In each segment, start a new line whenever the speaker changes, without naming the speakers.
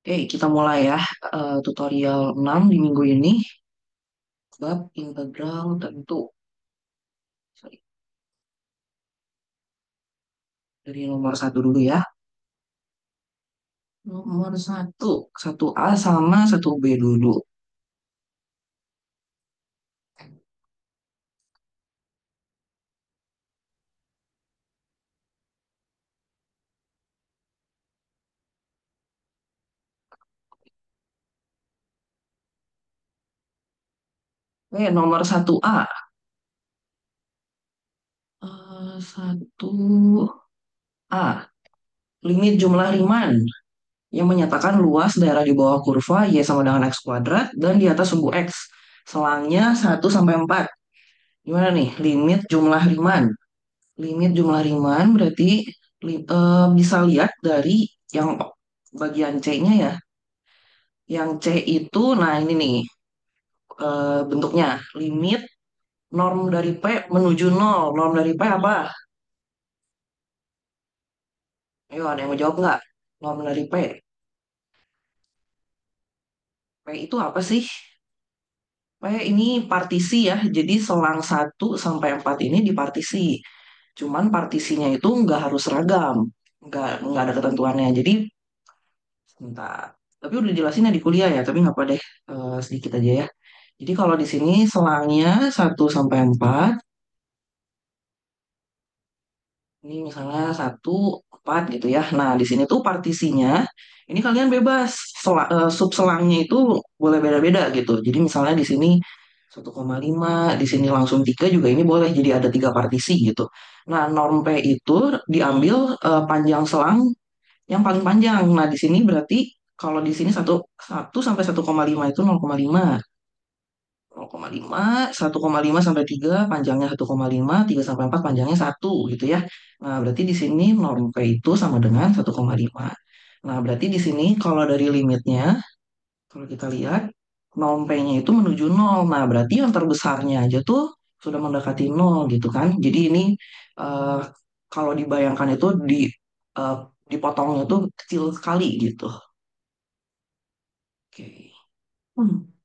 Kita mulai ya tutorial 6 di minggu ini, bab integral tentu. Sorry, dari nomor satu dulu ya. Nomor satu, satu A sama satu B dulu. Nomor satu A. Satu A. Limit jumlah Riemann yang menyatakan luas daerah di bawah kurva Y sama dengan X kuadrat dan di atas sumbu X. Selangnya 1 sampai 4. Gimana nih? Limit jumlah Riemann. Limit jumlah Riemann berarti bisa lihat dari yang bagian C-nya ya. Yang C itu, nah ini nih bentuknya. Limit norm dari P menuju nol. Norm dari P apa? Ayo, ada yang mau jawab nggak? Norm dari P. P itu apa sih? P ini partisi ya. Jadi selang 1 sampai 4 ini dipartisi. Cuman partisinya itu nggak harus seragam. Nggak ada ketentuannya. Jadi, sebentar. Tapi udah jelasin ya di kuliah ya, tapi nggak apa deh, sedikit aja ya. Jadi kalau di sini selangnya 1 sampai 4. Ini misalnya 1, 4 gitu ya. Nah, di sini tuh partisinya, ini kalian bebas. Subselangnya itu boleh beda-beda gitu. Jadi misalnya di sini 1,5, di sini langsung 3 juga ini boleh. Jadi ada 3 partisi gitu. Nah, norm P itu diambil panjang selang yang paling panjang. Nah, di sini berarti kalau di sini 1 sampai 1,5 itu 0,5. 0,5, 1,5 sampai 3 panjangnya 1,5, 3 sampai 4 panjangnya 1 gitu ya. Nah, berarti di sini norm P itu sama dengan 1,5. Nah, berarti di sini kalau dari limitnya, kalau kita lihat, norm P-nya itu menuju nol. Nah, berarti yang terbesarnya aja tuh sudah mendekati nol gitu kan. Jadi ini eh, kalau dibayangkan itu eh, dipotongnya tuh kecil sekali gitu. Oke. Hmm.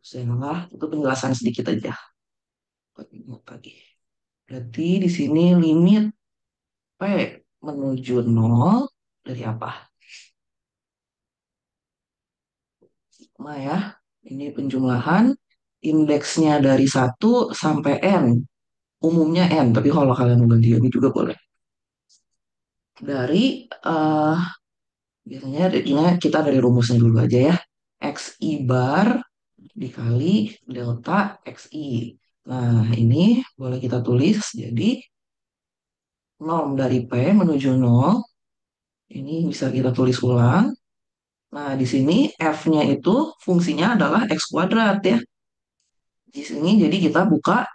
Saya itu penjelasan sedikit aja. Buat ingat lagi. Berarti di sini limit P menuju nol dari apa? Sigma ya. Ini penjumlahan indeksnya dari 1 sampai N. Umumnya N, tapi kalau kalian mau ganti ini juga boleh. Dari, eh biasanya ini kita dari rumusnya dulu aja ya. XI bar dikali delta XI. Nah, ini boleh kita tulis jadi norm dari P menuju nol. Ini bisa kita tulis ulang. Nah, di sini F-nya itu fungsinya adalah X kuadrat ya. Di sini jadi kita buka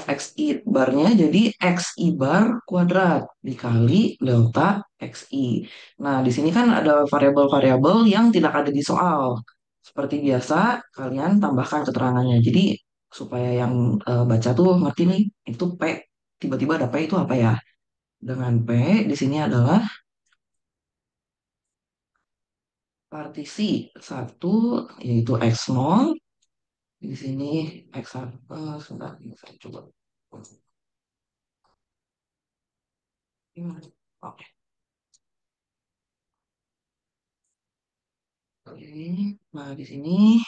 fxi barnya jadi xi bar kuadrat dikali delta xi. Nah, di sini kan ada variabel-variabel yang tidak ada di soal. Seperti biasa, kalian tambahkan keterangannya. Jadi, supaya yang baca tuh ngerti nih, itu P. Tiba-tiba ada P itu apa ya? Dengan P, di sini adalah partisi satu yaitu x0. Di sini x1, sebentar, ini saya coba. Gimana? Oke. Oke. Nah, di sini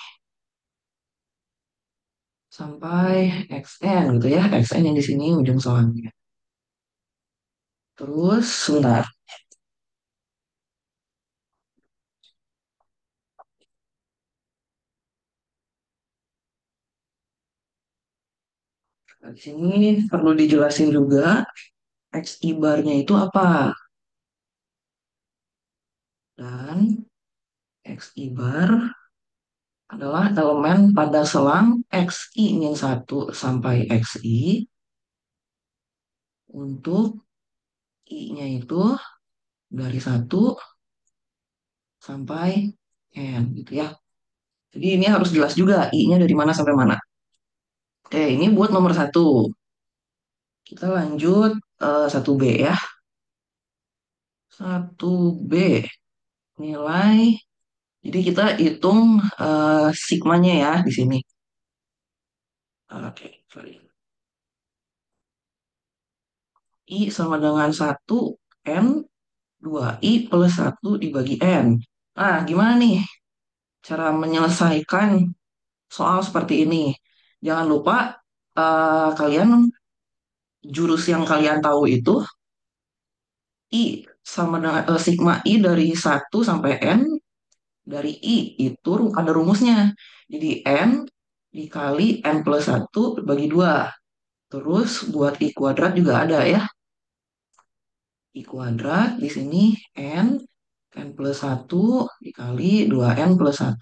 sampai xn gitu ya. Xn yang di sini ujung soalnya. Terus, sebentar. Nah, di sini perlu dijelasin juga xi barnya itu apa. Dan xi bar adalah elemen pada selang xi min 1 sampai xi untuk i-nya itu dari 1 sampai n gitu ya. Jadi ini harus jelas juga i-nya dari mana sampai mana. Oke, ini buat nomor satu. Kita lanjut 1B ya. 1B nilai. Jadi kita hitung sigmanya ya di sini. Oke, sorry. I sama dengan 1 N 2I plus 1 dibagi N. Nah, gimana nih cara menyelesaikan soal seperti ini? Jangan lupa kalian jurus yang kalian tahu itu I sama dengan sigma I dari 1 sampai N dari I itu ada rumusnya. Jadi N dikali N plus 1 bagi 2. Terus buat I kuadrat juga ada ya. I kuadrat di sini N, N plus 1 dikali 2N plus 1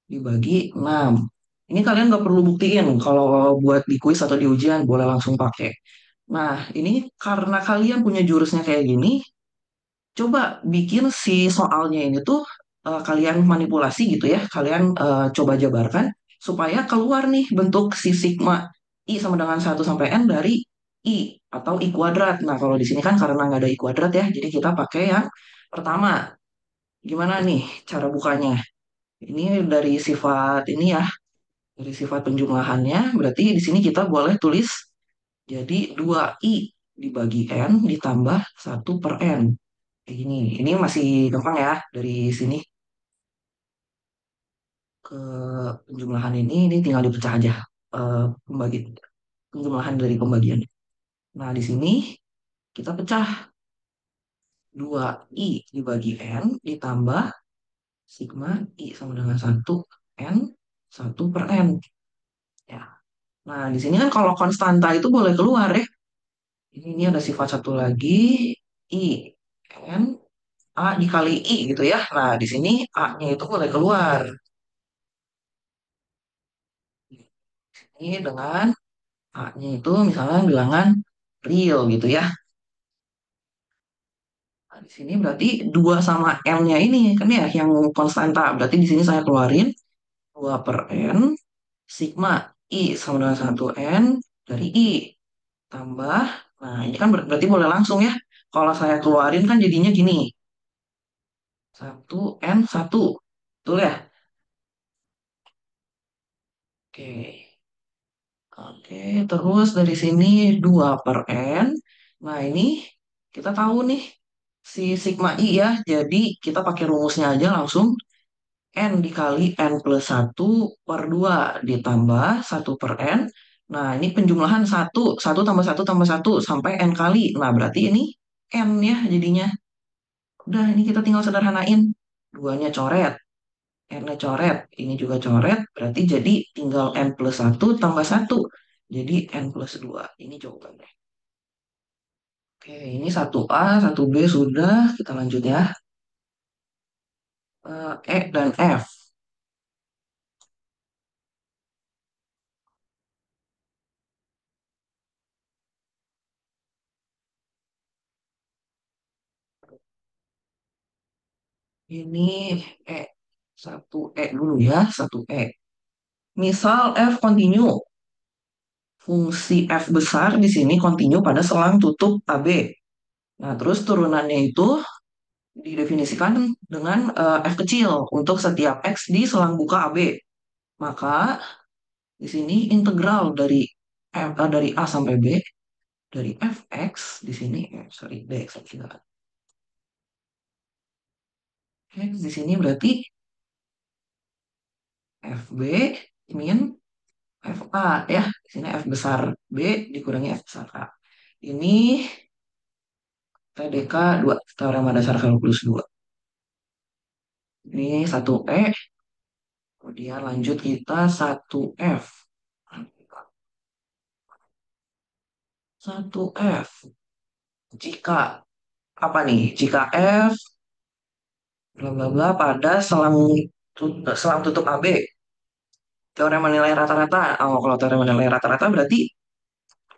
dibagi 6. Ini kalian nggak perlu buktiin kalau buat di kuis atau di ujian boleh langsung pakai. Nah, ini karena kalian punya jurusnya kayak gini, coba bikin si soalnya ini tuh kalian manipulasi gitu ya. Kalian coba jabarkan supaya keluar nih bentuk si sigma I sama dengan 1 sampai N dari I atau I kuadrat. Nah, kalau di sini kan karena nggak ada I kuadrat ya, jadi kita pakai yang pertama. Gimana nih cara bukanya? Ini dari sifat ini ya, dari sifat penjumlahannya. Berarti di sini kita boleh tulis jadi 2I dibagi N ditambah 1 per N. Kayak gini. Ini masih gampang ya dari sini ke penjumlahan ini tinggal dipecah aja pembagi penjumlahan dari pembagian. Nah, di sini kita pecah 2I dibagi N ditambah sigma I sama dengan 1 N 1 per N. Ya. Nah, di sini kan kalau konstanta itu boleh keluar ya. Ini ada sifat satu lagi I N A dikali I gitu ya. Nah, di sini A-nya itu boleh keluar. Ini dengan A-nya itu misalnya bilangan real gitu ya. Nah, di sini berarti 2 sama M-nya ini kan ya yang konstanta. Berarti di sini saya keluarin 2 per N sigma I sama dengan 1 N dari I tambah. Nah, ini kan berarti boleh langsung ya. Kalau saya keluarin kan jadinya gini. 1 N 1. Betul ya? Oke. Oke, terus dari sini 2 per N. Nah, ini kita tahu nih si sigma I ya. Jadi kita pakai rumusnya aja langsung. N dikali N plus 1 per 2 ditambah 1 per N. Nah, ini penjumlahan 1 tambah 1 tambah 1 sampai N kali. Nah, berarti ini N ya jadinya. Udah, ini kita tinggal sederhanain. Duanya coret, N-nya coret, ini juga coret. Berarti jadi tinggal N plus 1 tambah 1. Jadi N plus 2. Ini jawabannya. Oke, ini 1A 1B sudah. Kita lanjut ya. E dan F. Ini E. 1E dulu ya, 1E. Misal F continue. Fungsi F besar di sini continue pada selang tutup AB. Nah, terus turunannya itu didefinisikan dengan F kecil untuk setiap X di selang buka AB. Maka di sini integral dari A sampai B dari fx di sini sorry dx tidak x di sini berarti fb min fa ya. Di sini f besar B dikurangi f besar A. Ini TDK 2 teorema dasar kalkulus 2. Ini 1E, kemudian lanjut kita 1F. 1F. Jika apa nih? Jika F bla bla bla pada selang tutup AB. Teorema nilai rata-rata. Oh, kalau teorema nilai rata-rata berarti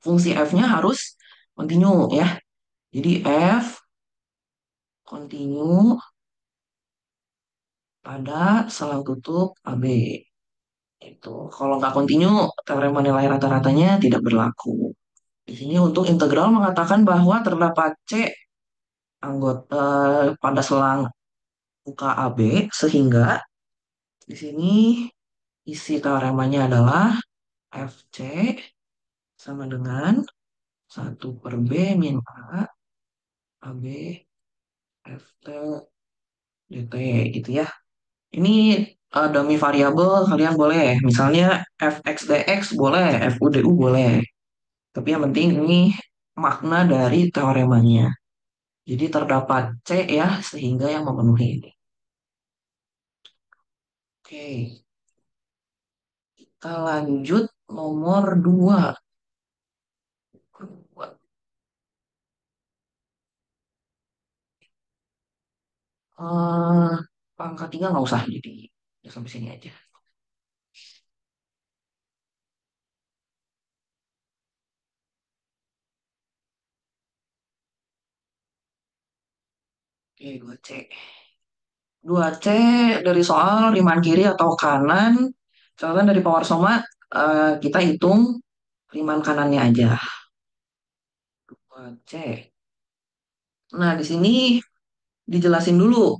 fungsi f-nya harus continue ya. Jadi f continue pada selang tutup AB. Itu. Kalau nggak continue, teorema nilai rata-ratanya tidak berlaku. Di sini untuk integral mengatakan bahwa terdapat C anggota pada selang UKAB sehingga di sini isi teoremanya adalah FC sama dengan 1/B min A AB FT DT gitu ya. Ini demi variabel kalian boleh, misalnya fx dx boleh, fu du boleh. Tapi yang penting ini makna dari teoremanya. Jadi terdapat C ya, sehingga yang memenuhi ini. Oke, kita lanjut nomor 2. Eh, Pangkat 3 nggak usah, jadi ya sampai sini aja. Oke, 2C. 2C dari soal riman kiri atau kanan. Misalkan dari Power Soma, kita hitung riman kanannya aja. 2C. Nah, di sini dijelasin dulu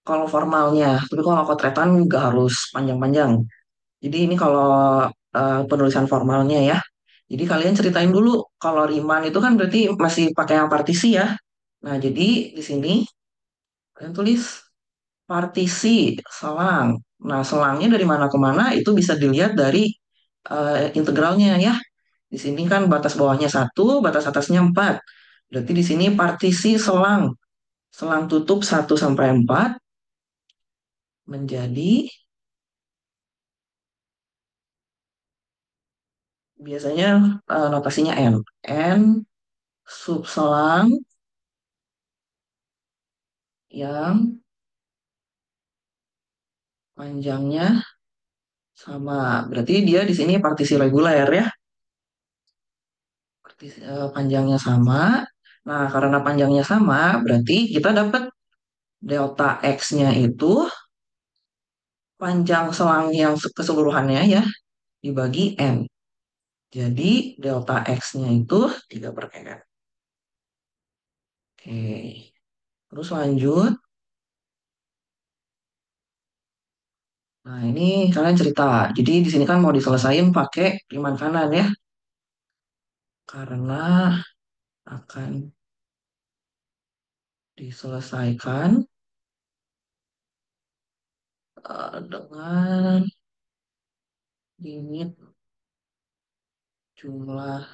kalau formalnya. Tapi kalau kotretan nggak harus panjang-panjang. Jadi ini kalau penulisan formalnya ya. Jadi kalian ceritain dulu kalau Riemann itu kan berarti masih pakai yang partisi ya. Nah, jadi di sini kalian tulis partisi selang. Nah, selangnya dari mana ke mana itu bisa dilihat dari integralnya ya. Di sini kan batas bawahnya 1, batas atasnya 4. Berarti di sini partisi selang. Selang tutup 1 sampai 4 menjadi biasanya notasinya N. N sub selang yang panjangnya sama. Berarti dia di sini partisi reguler ya. Panjangnya sama. Nah, karena panjangnya sama, berarti kita dapat delta X-nya itu panjang selang yang keseluruhannya ya dibagi N. Jadi delta X-nya itu 3/N. Oke. Terus lanjut. Nah, ini kalian cerita. Jadi di sini kan mau diselesain pakai riman kanan ya. Karena akan diselesaikan dengan limit jumlah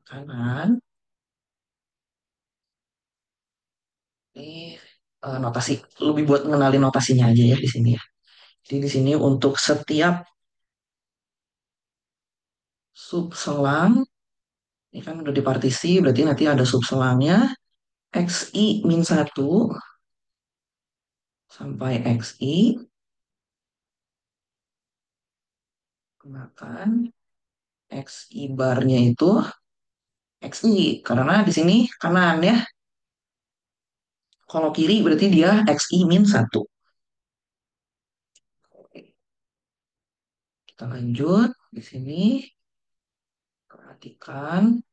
kanan. Ini notasi lebih buat mengenali notasinya aja ya di sini ya. Jadi di sini untuk setiap sub selang ini kan udah dipartisi berarti nanti ada sub selangnya xi-1 sampai xi gunakan xi barnya itu xi karena di sini kanan ya. Kalau kiri berarti dia xi-1. Kita lanjut di sini perhatikan.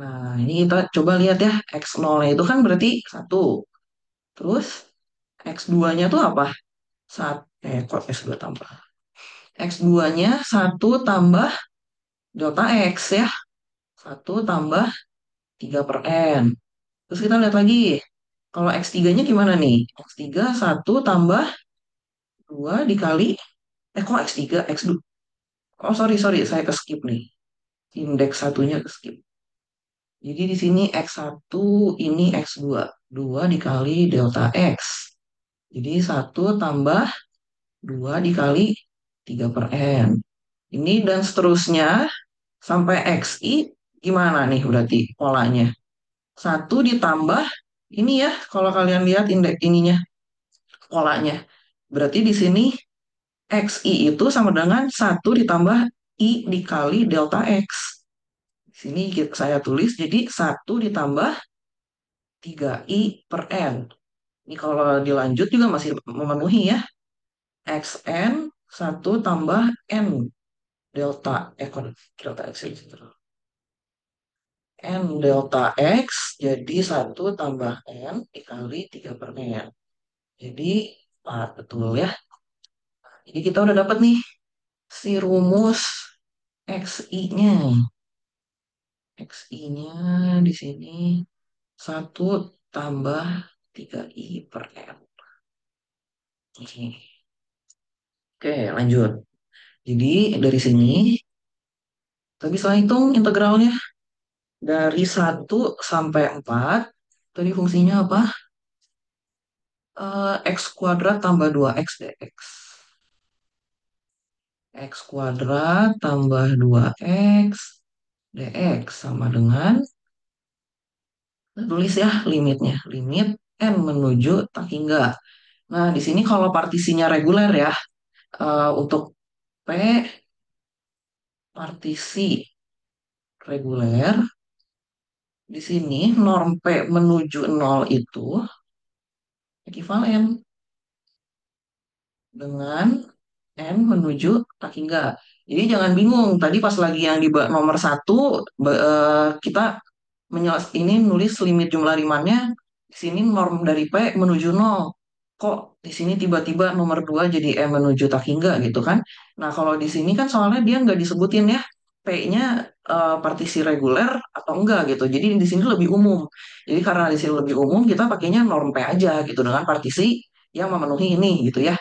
Nah, ini kita coba lihat ya, X0-nya itu kan berarti 1. Terus X2-nya tuh apa? Kok X2 tambah? X2-nya 1 tambah delta X ya. 1 tambah 3/N. Terus kita lihat lagi. Kalau X3-nya gimana nih? X3 1 tambah 2 dikali. Kok X3? X2. Oh, sorry, sorry. Saya ke skip nih. Indeks satunya ke skip. Jadi di sini X1 ini X2. 2 dikali delta X. Jadi 1 tambah 2 dikali 3/N. Ini dan seterusnya sampai XI gimana nih berarti polanya? 1 ditambah ini ya kalau kalian lihat indeks ininya polanya. Berarti di sini XI itu sama dengan 1 ditambah I dikali delta X. Di sini saya tulis jadi 1 ditambah 3I/N. Ini kalau dilanjut juga masih memenuhi ya. XN 1 tambah N delta, kok delta X itu. N delta X jadi satu tambah N dikali 3 per N. Jadi 4, betul ya. Jadi kita udah dapat nih si rumus XI-nya. XI-nya di sini satu tambah 3I per N. Oke, oke, lanjut. Jadi dari sini kita bisa hitung integralnya dari 1 sampai 4. Tadi fungsinya apa? X kuadrat tambah 2X dx. X kuadrat tambah 2X dx sama dengan, kita tulis ya limitnya. Limit N menuju tak hingga. Nah, di sini kalau partisinya reguler ya, untuk P partisi reguler, di sini norm P menuju 0 itu ekivalen dengan N menuju tak hingga. Jadi jangan bingung, tadi pas lagi yang di nomor satu, kita ini nulis limit jumlah Riemannnya, di sini norm dari P menuju 0. Kok di sini tiba-tiba nomor 2 jadi M menuju tak hingga gitu kan? Nah, kalau di sini kan soalnya dia nggak disebutin ya, P-nya partisi reguler atau enggak gitu. Jadi di sini lebih umum. Jadi karena di sini lebih umum, kita pakainya norm P aja gitu dengan partisi yang memenuhi ini gitu ya.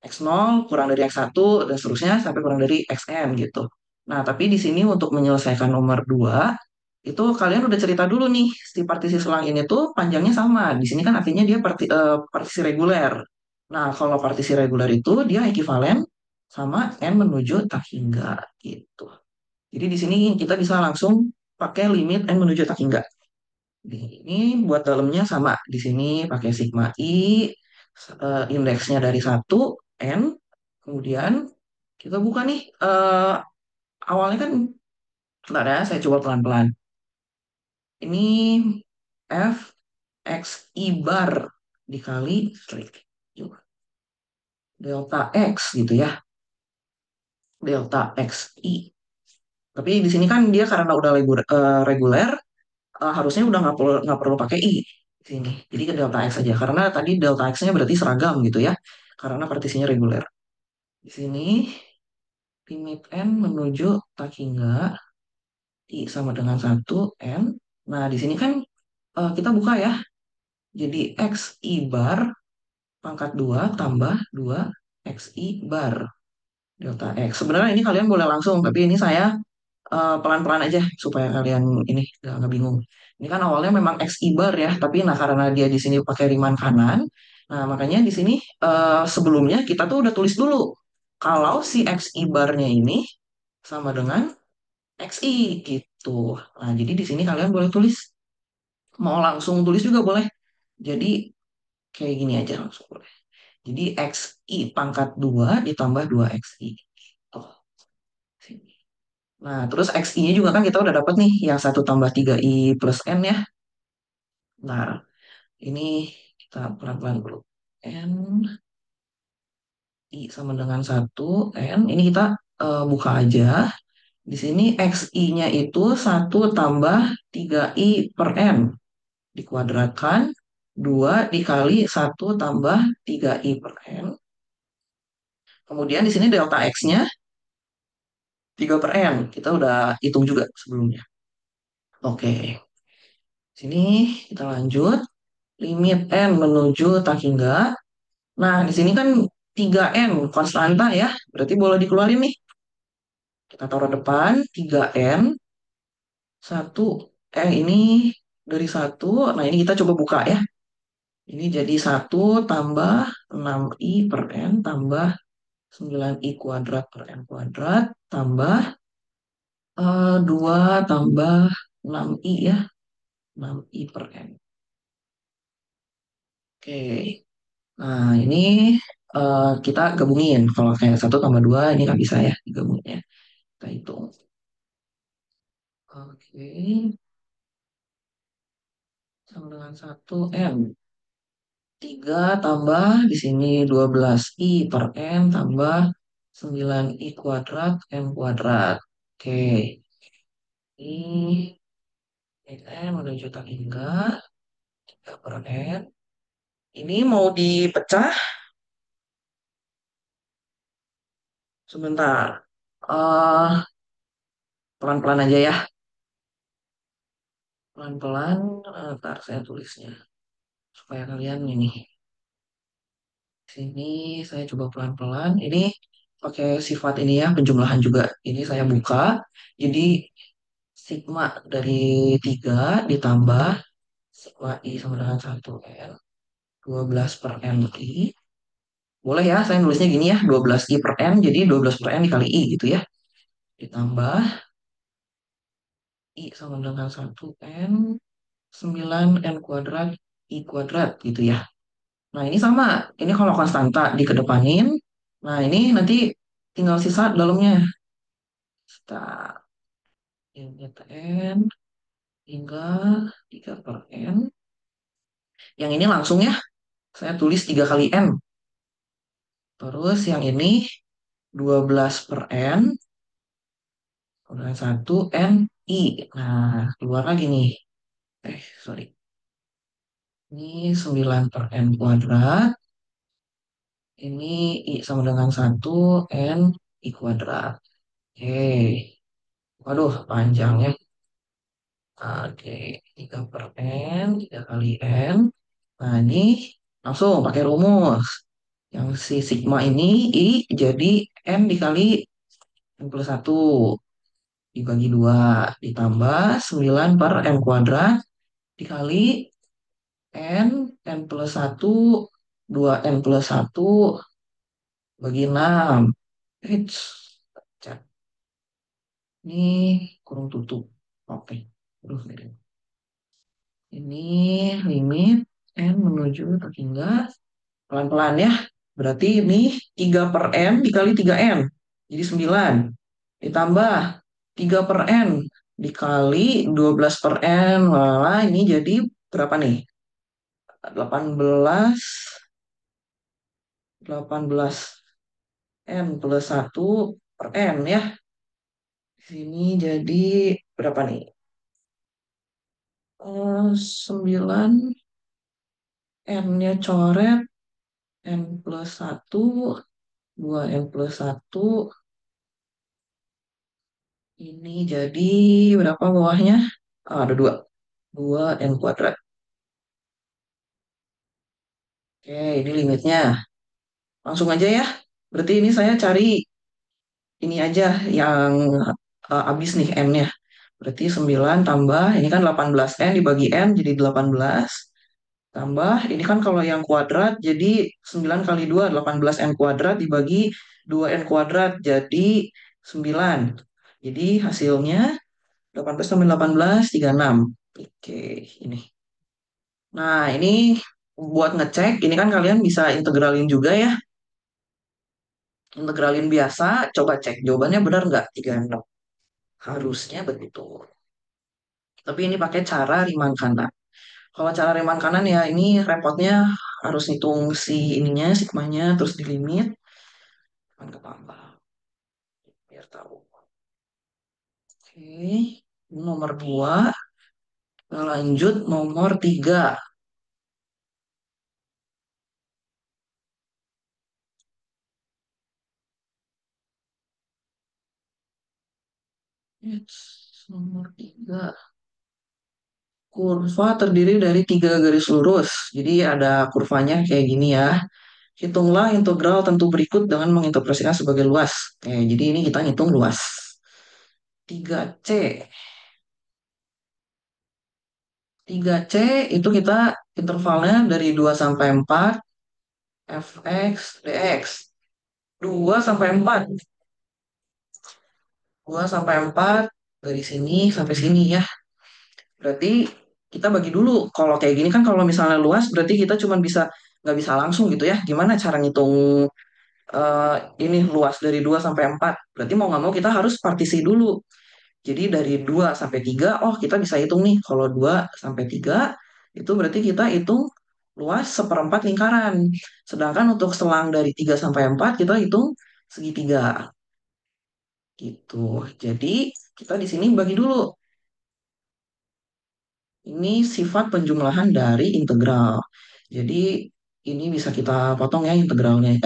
X0 kurang dari X1 dan seterusnya sampai kurang dari XN gitu. Nah, tapi di sini untuk menyelesaikan nomor 2 itu kalian udah cerita dulu nih, si partisi selang ini tuh panjangnya sama. Di sini kan artinya dia partisi reguler. Nah, kalau partisi reguler itu dia ekivalen sama N menuju tak hingga gitu. Jadi di sini kita bisa langsung pakai limit N menuju tak hingga. Ini buat dalamnya sama. Di sini pakai sigma I, indeksnya dari 1 N. Kemudian kita buka nih, awalnya kan, bentar ya, saya coba pelan-pelan. Ini F X I bar dikali strik. Coba. Delta X gitu ya. Delta X I. Tapi di sini kan dia karena udah reguler, harusnya udah nggak perlu pakai I di sini. Jadi ke delta X aja. Karena tadi delta X-nya berarti seragam gitu ya. Karena partisinya reguler. Di sini limit N menuju tak hingga I sama dengan 1 N. Nah, di sini kan kita buka ya. Jadi X I bar pangkat 2 tambah 2 X I bar delta X. Sebenarnya ini kalian boleh langsung, tapi ini saya pelan-pelan aja supaya kalian ini nggak bingung. Ini kan awalnya memang X I bar ya, tapi nah karena dia di sini pakai riman kanan, nah makanya di sini sebelumnya kita tuh udah tulis dulu kalau si X I barnya ini sama dengan X I gitu. Nah, jadi di sini kalian boleh tulis, mau langsung tulis juga boleh. Jadi kayak gini aja langsung boleh. Jadi XI pangkat 2 ditambah 2XI. Oh, sini. Nah, terus XI-nya juga kan kita udah dapat nih, yang satu tambah 3I plus N ya. Nah, ini kita pelan-pelan dulu. N, I sama dengan 1 N. Ini kita buka aja. Di sini XI-nya itu satu tambah 3I per N. Dikuadratkan 2 dikali satu tambah 3I per N. Kemudian di sini delta X-nya 3 per N. Kita udah hitung juga sebelumnya. Oke, sini kita lanjut. Limit N menuju tak hingga. Nah, di sini kan 3N konstanta ya. Berarti boleh dikeluarin nih. Kita taruh depan 3N. Satu, ini dari satu. Nah, ini kita coba buka ya. Ini jadi satu tambah 6I per N tambah 9I kuadrat per N kuadrat tambah 2 tambah 6I ya. 6I per N. Oke. Nah, ini kita gabungin. Kalau kayak satu tambah 2 ini nggak bisa ya digabungin ya. Kita hitung. Oke. Sama dengan satu N. 3 tambah di sini 12I per N tambah 9i kuadrat N kuadrat. Oke, ini N menuju tak hingga 3 per N. Ini mau dipecah sebentar. eh Pelan-pelan aja ya. Pelan-pelan, ntar saya tulisnya. Supaya kalian ini. Sini saya coba pelan-pelan. Ini pakai sifat ini ya, penjumlahan juga. Ini saya buka. Jadi sigma dari 3 ditambah sigma I sama dengan 1N. 12 per N I. Boleh ya, saya nulisnya gini ya. 12 I per N, jadi 12 per N dikali I gitu ya. Ditambah I sama dengan 1N. 9 N kuadrat I kuadrat gitu ya. Nah ini sama. Ini kalau konstanta dikedepanin. Nah ini nanti tinggal sisa dalamnya. Kita ingat N hingga 3 per N. Yang ini langsung ya, saya tulis 3 kali N. Terus yang ini 12 per N, kemudian 1 N, I. Nah, keluar lagi nih. Sorry. Ini 9 per N kuadrat. Ini I sama dengan 1 N, I kuadrat. Oke. Waduh, panjang ya. Oke, 3 per N, 3 kali N. Nah, ini langsung pakai rumus. Yang si sigma ini I jadi N dikali N plus 1 dibagi 2 ditambah 9 per N kuadrat dikali N, N plus 1, 2N plus 1 bagi 6. Eits, cat. Ini kurung tutup. Oke. Aduh, miring. Ini limit N menuju terhingga pelan-pelan ya. Berarti ini 3 per N dikali 3N. Jadi 9. Ditambah 3 per N dikali 12 per N. Wah, ini jadi berapa nih? 18, 18 N plus 1 per N ya. Di sini jadi berapa nih? 9 N-nya coret N plus 1 2N plus 1 ini jadi berapa bawahnya? Ada 2. 2N kuadrat. Oke, ini limitnya. Langsung aja ya. Berarti ini saya cari ini aja yang habis nih N-nya. Berarti 9 tambah, ini kan 18N dibagi N jadi 18. Tambah, ini kan kalau yang kuadrat jadi 9 kali 2, 18N kuadrat dibagi 2N kuadrat jadi 9. Jadi hasilnya 18 tambah 18, 36. Oke, ini. Nah, ini buat ngecek, ini kan kalian bisa integralin juga ya. Integralin biasa, coba cek jawabannya benar nggak 36. Harusnya begitu. Tapi ini pakai cara Riemann kanan. Kalau cara Riemann kanan ya ini repotnya harus hitung si ininya, sigmanya, terus di limit. Kan apa biar tahu. Oke, nomor 2. Lanjut nomor 3. Nomor 3. Kurva terdiri dari 3 garis lurus. Jadi ada kurvanya kayak gini ya. Hitunglah integral tentu berikut dengan mengintegrasikan sebagai luas. Jadi ini kita hitung luas. 3C. 3C itu kita intervalnya dari 2 sampai 4 fx dx. 2 sampai 4. 2 sampai 4 dari sini sampai sini ya. Berarti kita bagi dulu. Kalau kayak gini kan kalau misalnya luas berarti kita cuma bisa nggak bisa langsung gitu ya. Gimana cara ngitung eh, ini luas dari 2 sampai 4? Berarti mau nggak mau kita harus partisi dulu. Jadi dari 2 sampai 3, oh kita bisa hitung nih. Kalau 2 sampai 3, itu berarti kita hitung luas seperempat lingkaran. Sedangkan untuk selang dari 3 sampai 4, kita hitung segitiga gitu. Jadi kita di sini bagi dulu. Ini sifat penjumlahan dari integral. Jadi ini bisa kita potong ya integralnya,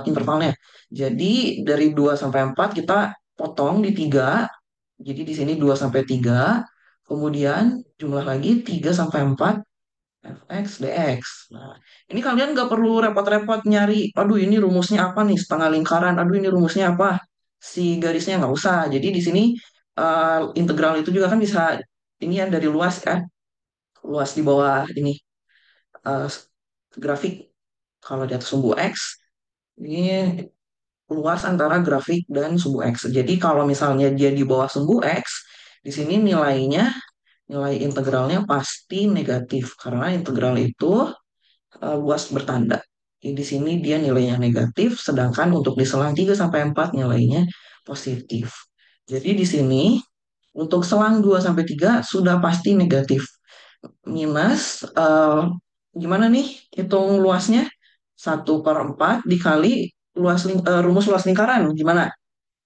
intervalnya. Jadi dari 2 sampai 4 kita potong di 3. Jadi di sini 2 sampai 3. Kemudian jumlah lagi 3 sampai 4 fx dx. Nah, ini kalian nggak perlu repot-repot nyari, aduh ini rumusnya apa nih, setengah lingkaran, aduh ini rumusnya apa, si garisnya nggak usah. Jadi di sini integral itu juga kan bisa, ini yang dari luas ya, luas di bawah ini eh, grafik, kalau di atas sumbu X, ini luas antara grafik dan sumbu X. Jadi kalau misalnya dia di bawah sumbu X, di sini nilai integralnya pasti negatif karena integral itu luas bertanda. Di sini dia nilainya negatif, sedangkan untuk di selang 3 sampai 4 nilainya positif. Jadi di sini untuk selang 2 sampai 3 sudah pasti negatif. Minus gimana nih hitung luasnya? 1/4 dikali rumus luas lingkaran. Gimana?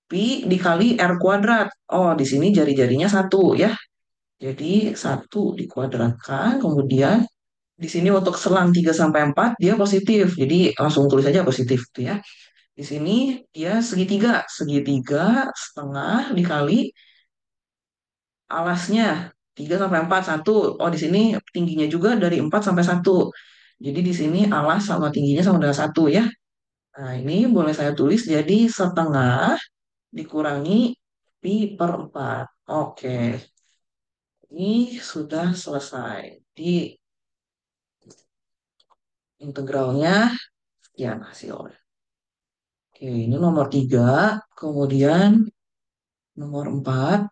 Pi dikali R kuadrat. Oh, di sini jari-jarinya satu ya. Jadi satu dikuadratkan, kemudian di sini untuk selang 3 sampai 4 dia positif. Jadi langsung tulis aja positif gitu ya. Di sini dia segitiga, segitiga setengah dikali alasnya 3 sampai 4 satu. Oh, di sini tingginya juga dari 4 sampai satu. Jadi di sini alas sama tingginya sama dengan satu ya. Nah, ini boleh saya tulis jadi setengah dikurangi pi per 4. Oke, ini sudah selesai. Di integralnya sekian hasilnya. Oke, ini nomor 3. Kemudian nomor 4.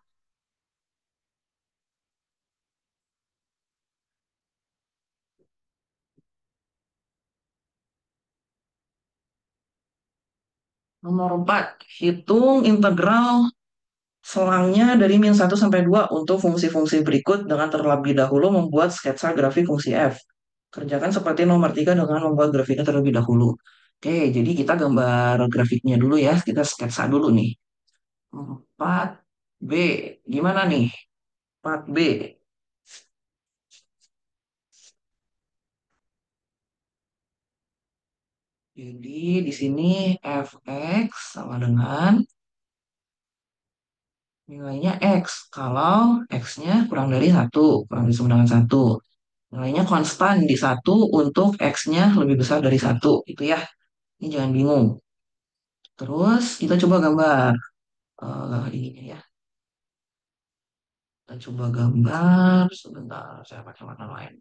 Nomor 4. Hitung integral selangnya dari -1 sampai 2 untuk fungsi-fungsi berikut dengan terlebih dahulu membuat sketsa grafik fungsi f. Kerjakan seperti nomor 3 dengan membuat grafiknya terlebih dahulu. Oke, jadi kita gambar grafiknya dulu ya. Kita sketsa dulu nih. 4B. Gimana nih? 4B. Jadi di sini fx sama dengan nilainya X. Kalau X-nya kurang dari satu, kurang dari sama dengan satu. Nilainya konstan di satu untuk X-nya lebih besar dari satu. Itu ya. Ini jangan bingung. Terus kita coba gambar. Ini ya. Kita coba gambar. Sebentar, saya pakai warna lain.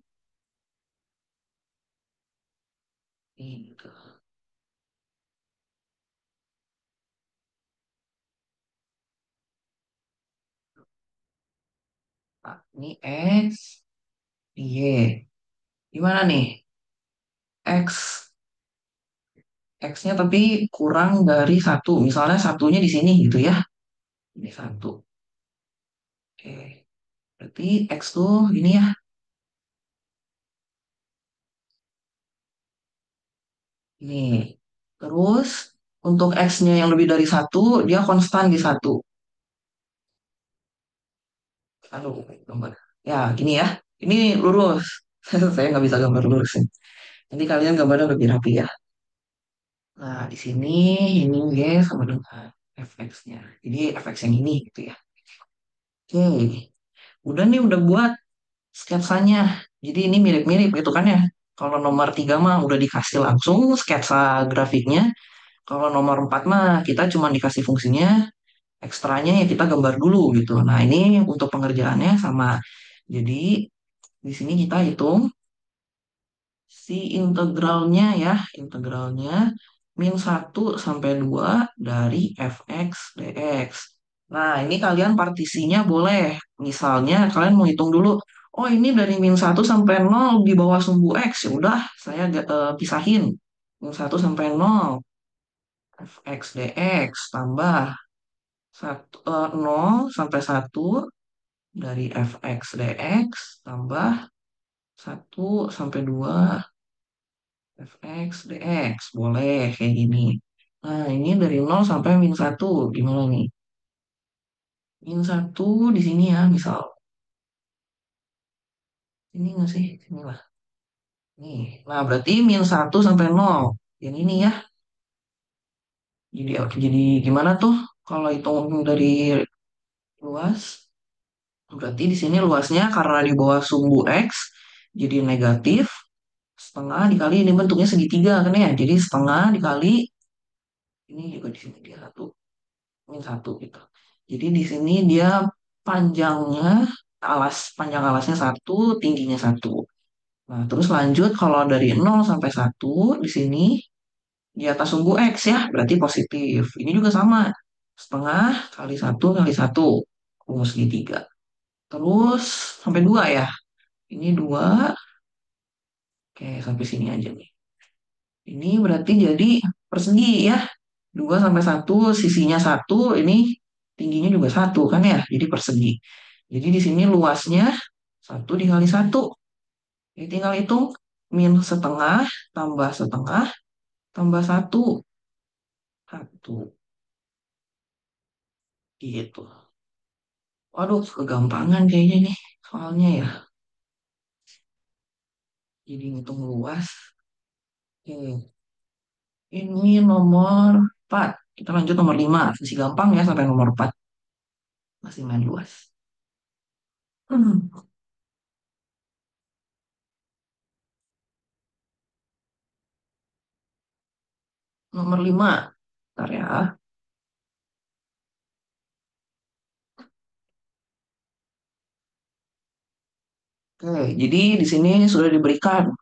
Ini tuh. Nah, ini X, Y. Gimana nih? X. X-nya tapi kurang dari satu. Misalnya satunya di sini gitu ya. Ini satu. Oke. Berarti X tuh ini ya. Nih, terus untuk X-nya yang lebih dari satu, dia konstan di satu. Aduh, gambar. Ya, gini ya. Ini lurus. Saya nggak bisa gambar lurus nih. Nanti kalian gambarnya lebih rapi ya. Nah, di sini ini Y sama dengan FX-nya. Jadi FX yang ini gitu ya. Oke, udah nih udah buat sketsanya. Jadi ini mirip-mirip gitu kan ya. Kalau nomor 3 mah udah dikasih langsung sketsa grafiknya. Kalau nomor 4 mah kita cuma dikasih fungsinya, ekstranya ya kita gambar dulu gitu. Nah, ini untuk pengerjaannya sama. Jadi di sini kita hitung si integralnya ya, integralnya -1 sampai 2 dari fx dx. Nah, ini kalian partisinya boleh. Misalnya kalian mau hitung dulu, oh ini dari -1 sampai 0 di bawah sumbu x. Ya udah, saya pisahin. -1 sampai 0 fx dx tambah 0 sampai 1 dari fx dx tambah 1 sampai 2 fx dx. Boleh kayak gini. Nah, ini dari nol sampai min satu. Gimana nih? Min satu di sini ya, misal. Ini nggak sih? Inilah. Nih. Nah, berarti min satu sampai nol. Yang ini ya. Jadi gimana tuh kalau hitung dari luas? Berarti di sini luasnya karena di bawah sumbu X jadi negatif. Setengah dikali ini bentuknya segitiga kan ya. Jadi setengah dikali ini juga di sini dia satu. Min satu gitu. Jadi di sini dia panjangnya panjang alasnya satu, tingginya satu. Nah, terus lanjut kalau dari nol sampai satu di sini di atas sumbu X ya, berarti positif. Ini juga sama. Setengah kali satu kali satu rumus segitiga. Terus sampai 2 ya. Ini 2. Oke, sampai sini aja nih. Ini berarti jadi persegi ya. 2 sampai satu sisinya satu ini tingginya juga satu kan ya. Jadi persegi. Jadi di sini luasnya satu dikali satu. Jadi tinggal hitung min setengah tambah setengah tambah satu. Satu. Gitu. Waduh, kegampangan kayaknya nih. Soalnya ya, jadi ngitung luas. Oke. Ini nomor 4. Kita lanjut nomor 5. Masih gampang ya sampai nomor 4. Masih main luas. Hmm. Nomor 5. Bentar ya. Oke, jadi di sini sudah diberikan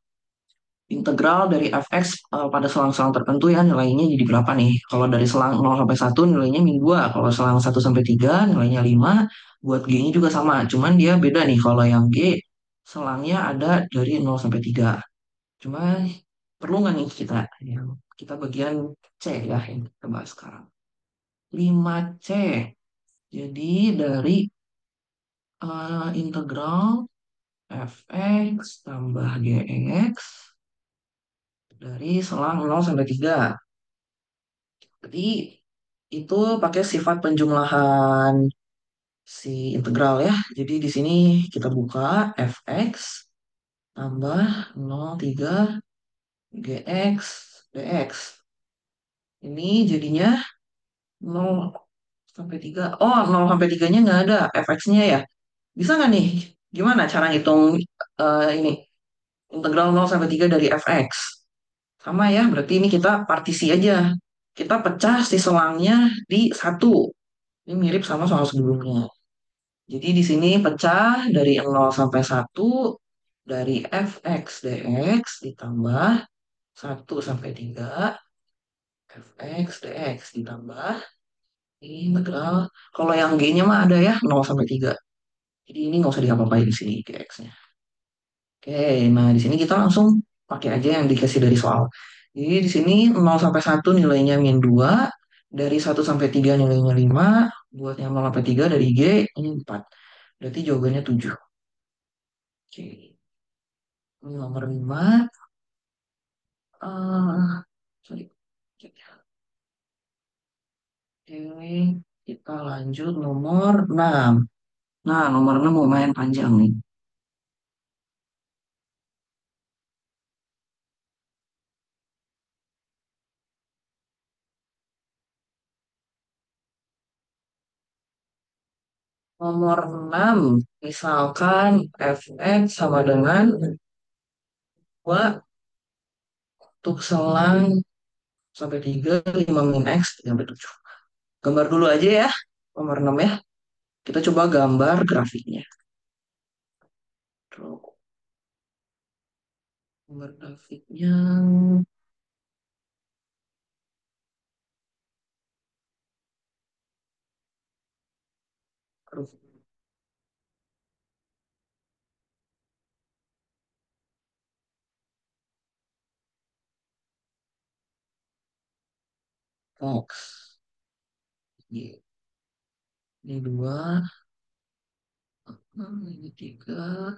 integral dari fx pada selang-selang tertentu ya nilainya jadi berapa nih? Kalau dari selang 0 sampai satu nilainya min 2. Kalau selang satu sampai 3 nilainya 5. Buat g-nya juga sama. Cuman dia beda nih. Kalau yang g selangnya ada dari 0 sampai 3. Cuma perlu nggak nih kita bagian C ya yang kita bahas sekarang. 5C. Jadi dari integral fx tambah gx dari selang 0 sampai 3. Jadi itu pakai sifat penjumlahan si integral ya. Jadi di sini kita buka fx tambah 0,3 gx dx. Ini jadinya 0 sampai 3. Oh, 0 sampai 3-nya nggak ada fx-nya ya. Bisa nggak nih? Gimana cara ngitung ini integral 0 sampai 3 dari fx? Sama ya, berarti ini kita partisi aja. Kita pecah si selangnya di satu. Ini mirip sama soal sebelumnya. Jadi di sini pecah dari 0 sampai satu dari fx dx ditambah satu sampai 3 fx dx ditambah ini integral. Kalau yang g-nya mah ada ya 0 sampai 3. Jadi ini nggak usah diapa-apain di sini gx-nya. Oke, nah di sini kita langsung pakai aja yang dikasih dari soal. Jadi di sini 0 sampai satu nilainya min 2, dari satu sampai 3 nilainya 5, buat yang 0 sampai 3 dari G ini 4. Berarti jawabannya 7. Oke, ini nomor 5. Sorry. Oke, kita lanjut nomor 6. Nah, nomor 6 lumayan panjang nih. Nomor 6, misalkan fx sama dengan 2 untuk selang sampai 3 5 min X, 3 sampai 7. Gambar dulu aja ya, nomor 6 ya. Kita coba gambar grafiknya. Terus, gambar grafiknya, terus Fox. Ini 2, ini 3,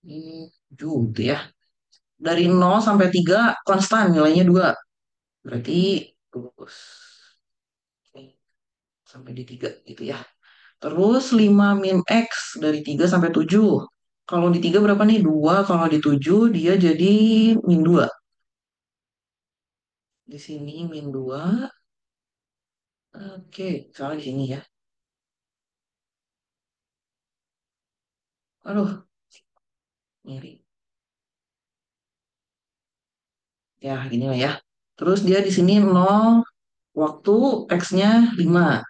ini 7 gitu ya. Dari 0 sampai 3 konstan nilainya 2. Berarti terus nih, sampai di 3 gitu ya. Terus 5 min X dari 3 sampai 7. Kalau di 3 berapa nih? 2. Kalau di 7 dia jadi min 2. Di sini min 2. Oke, soalnya di sini ya. Aduh, mirip. Ya, gini lah ya. Terus dia di sini 0, waktu X-nya 5.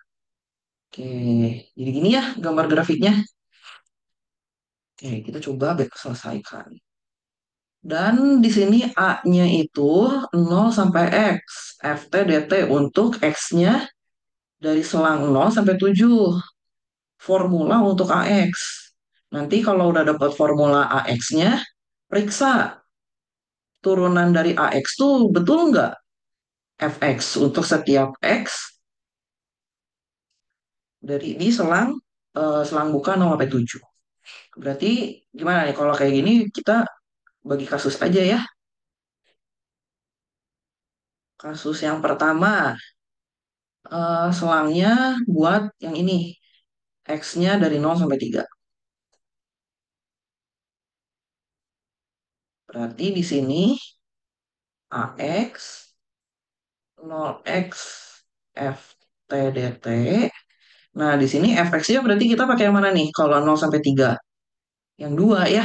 Oke, jadi gini ya gambar grafiknya. Oke, kita coba selesaikan. Dan di sini A-nya itu 0 sampai X. FT DT untuk X-nya dari selang 0 sampai 7. Formula untuk AX. Nanti kalau udah dapat formula AX-nya, periksa turunan dari AX tuh betul nggak? Fx untuk setiap X dari di selang selang buka 0 sampai 7. Berarti gimana nih kalau kayak gini kita bagi kasus aja ya. Kasus yang pertama, selangnya buat yang ini, X-nya dari 0 sampai 3. Berarti di sini AX 0x FTDT. Nah, di sini fx-nya berarti kita pakai yang mana nih? Kalau 0 sampai 3. Yang dua ya.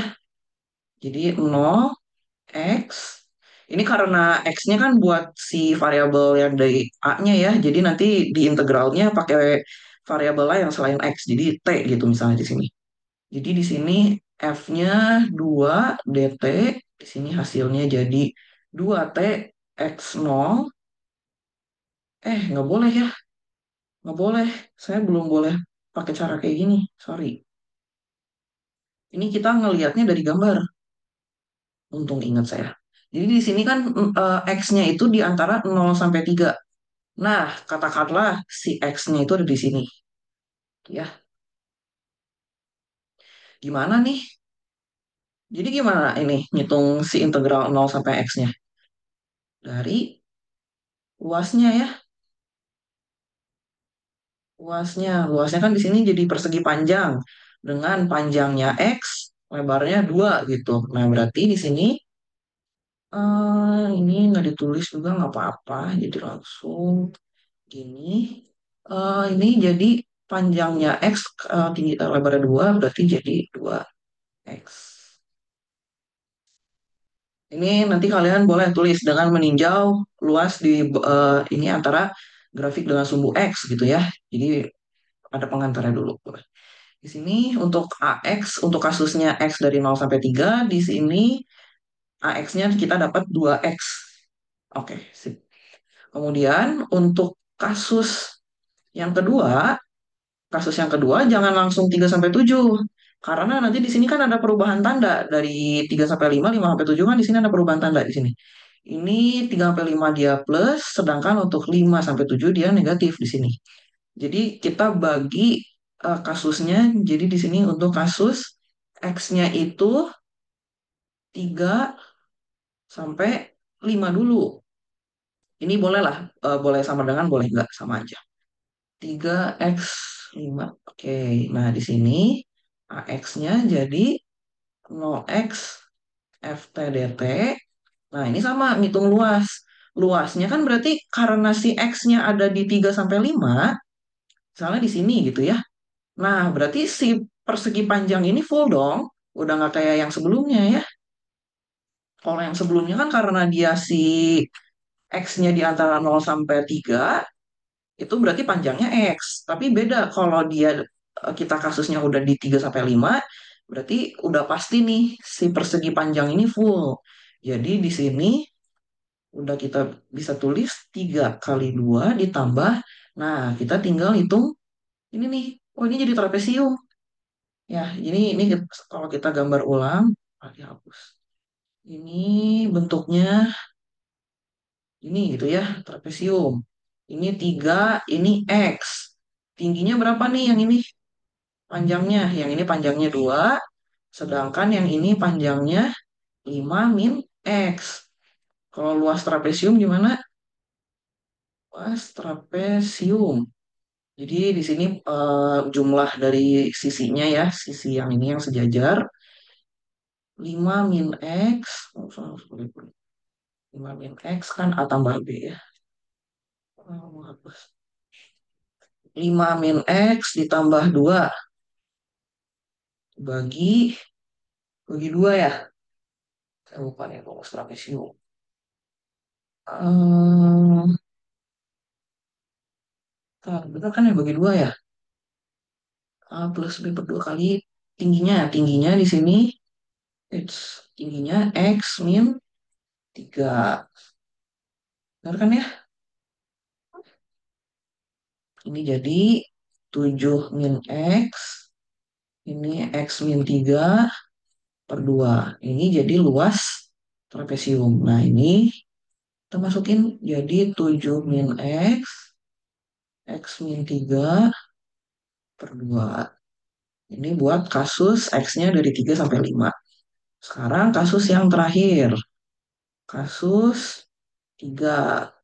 Jadi 0x. Ini karena x-nya kan buat si variabel yang dari a-nya ya. Jadi nanti di integralnya pakai variabel lain yang selain x. Jadi t gitu misalnya di sini. Jadi di sini f-nya 2 dt. Di sini hasilnya jadi 2t x0. Nggak boleh ya. Nggak boleh. Saya belum boleh pakai cara kayak gini. Sorry. Ini kita ngelihatnya dari gambar. Untung ingat saya. Jadi di sini kan X-nya itu di antara 0 sampai 3. Nah, katakanlah si X-nya itu ada di sini. Ya, gimana nih? Jadi gimana ini ngitung si integral 0 sampai X-nya? Dari luasnya ya. Luasnya. Luasnya kan di sini jadi persegi panjang. Dengan panjangnya X, lebarnya 2 gitu. Nah, berarti di sini ini nggak ditulis juga nggak apa-apa. Jadi langsung gini. Ini jadi panjangnya X, tinggi lebarnya 2 berarti jadi 2X. Ini nanti kalian boleh tulis dengan meninjau luas di ini antara grafik dengan sumbu X gitu ya. Jadi ada pengantarnya dulu. Di sini untuk AX, untuk kasusnya X dari 0 sampai 3, di sini AX-nya kita dapat 2X. Oke, sip. Kemudian untuk kasus yang kedua jangan langsung 3 sampai 7. Karena nanti di sini kan ada perubahan tanda dari 3 sampai 5, 5 sampai 7 kan di sini ada perubahan tanda di sini. Ini 3 sampai 5 dia plus, sedangkan untuk 5 sampai 7 dia negatif di sini. Jadi kita bagi kasusnya, jadi di sini untuk kasus X-nya itu 3 sampai 5 dulu. Ini boleh lah, boleh sama dengan, boleh nggak, sama aja. 3x5. Oke, nah di sini AX-nya jadi 0x FTDT. Nah, ini sama ngitung luas. Luasnya kan berarti karena si X-nya ada di 3 sampai 5, misalnya di sini gitu ya. Nah, berarti si persegi panjang ini full dong. Udah nggak kayak yang sebelumnya ya. Kalau yang sebelumnya kan karena dia si X-nya di antara 0 sampai 3, itu berarti panjangnya X. Tapi beda kalau dia kita kasusnya udah di 3 sampai 5, berarti udah pasti nih si persegi panjang ini full. Jadi di sini udah kita bisa tulis 3 kali 2 ditambah. Nah, kita tinggal hitung ini nih. Oh, ini jadi trapesium. Ya, ini kalau kita gambar ulang, dihapus. Ini bentuknya ini gitu ya, trapesium. Ini 3, ini X. Tingginya berapa nih yang ini? Panjangnya. Yang ini panjangnya 2, sedangkan yang ini panjangnya 5 min X. Kalau luas trapesium gimana? Pas trapesium. Jadi di sini jumlah dari sisinya ya, sisi yang ini yang sejajar 5 min X, oh, 5 min X kan A tambah B ya. Oh, hapus. 5 min X ditambah 2 bagi bagi 2 ya. Saya lupa nih rumus trapesium. Ehm, benar kan ya bagi 2 ya? A plus B per 2 kali tingginya. Tingginya di sini tingginya X min 3. Benar kan ya? Ini jadi 7 min X. Ini X min 3 per 2. Ini jadi luas trapesium. Nah ini kita masukin jadi 7 min X. X min 3 per 2. Ini buat kasus X-nya dari 3 sampai 5. Sekarang kasus yang terakhir. Kasus 3.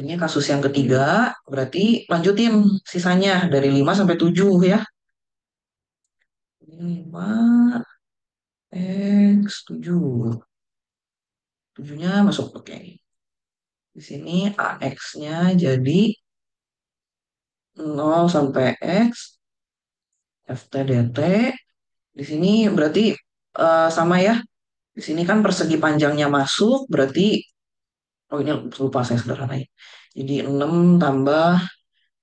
Ini kasus yang ketiga, berarti lanjutin sisanya dari 5 sampai 7 ya. Ini 5 X 7. 7-nya masuk, oke. Di sini AX-nya jadi 0 sampai X, FTDT. Di sini berarti sama ya. Di sini kan persegi panjangnya masuk, berarti, oh ini lupa saya sederhanain. Jadi 6 tambah,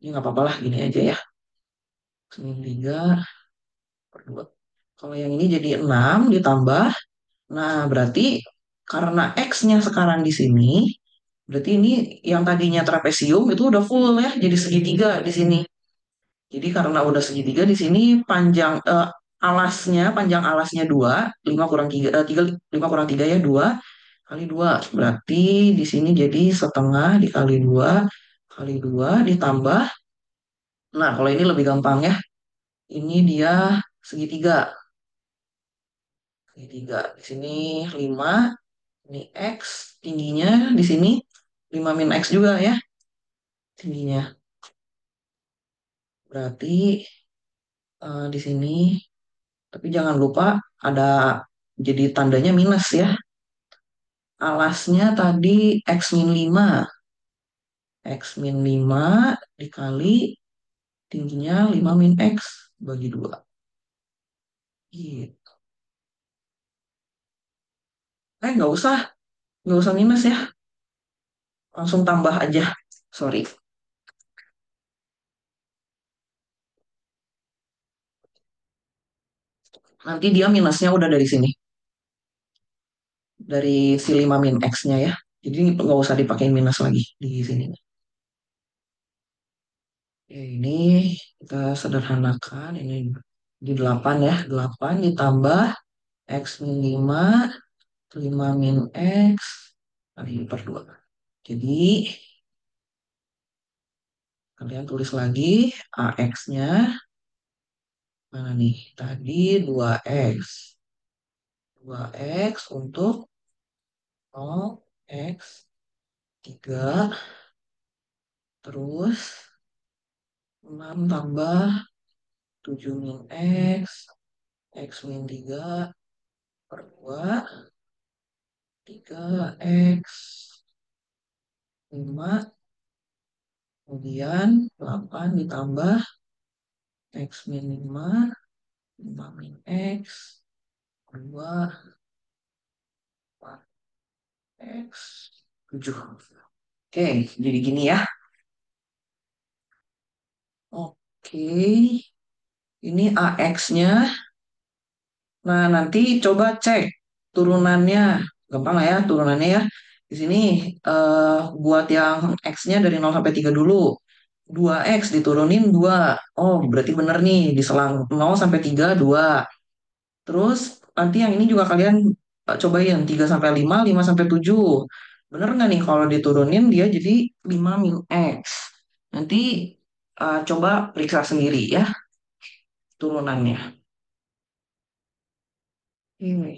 ini nggak apa-apa lah, gini aja ya. 3 per 2. Kalau yang ini jadi 6 ditambah, nah berarti karena X-nya sekarang di sini, berarti ini yang tadinya trapesium itu udah full ya, jadi segitiga di sini. Jadi karena udah segitiga di sini panjang alasnya 2 5 kurang 3 3 5 kurang 3 ya 2 kali 2. Berarti di sini jadi setengah dikali 2 kali 2 ditambah. Nah, kalau ini lebih gampang ya. Ini dia segitiga. Segitiga. Di sini 5, ini X tingginya di sini 5 min X juga ya tingginya. Berarti di sini tapi jangan lupa ada jadi tandanya minus ya. Alasnya tadi X min 5. X min 5 dikali tingginya 5 min X bagi 2. Gitu. Nggak usah minus ya. Langsung tambah aja. Sorry. Nanti dia minusnya udah dari sini. Dari si 5 min X-nya ya. Jadi nggak usah dipakai minus lagi di sini. Oke, ini kita sederhanakan. Ini di 8 ya. 8 ditambah X min 5 5 min X kali per 2. Jadi kalian tulis lagi AX-nya mana nih? Tadi 2X. 2X untuk 0X 3 terus 6 tambah 7 min X X min 3 per 2 3X 5 kemudian 8 ditambah X min 5 5 min X 2 X 7. Oke, jadi gini ya. Oke, ini AX-nya. Nah, nanti coba cek turunannya. Gampang lah ya turunannya ya. Di sini eh, buat yang X-nya dari 0 sampai 3 dulu. 2X diturunin 2. Oh, berarti bener nih. Di selang 0 sampai 3 2. Terus nanti yang ini juga kalian cobain 3 sampai 5 5 sampai 7. Bener nggak nih kalau diturunin dia jadi 5 min X. Nanti coba periksa sendiri ya turunannya. Ini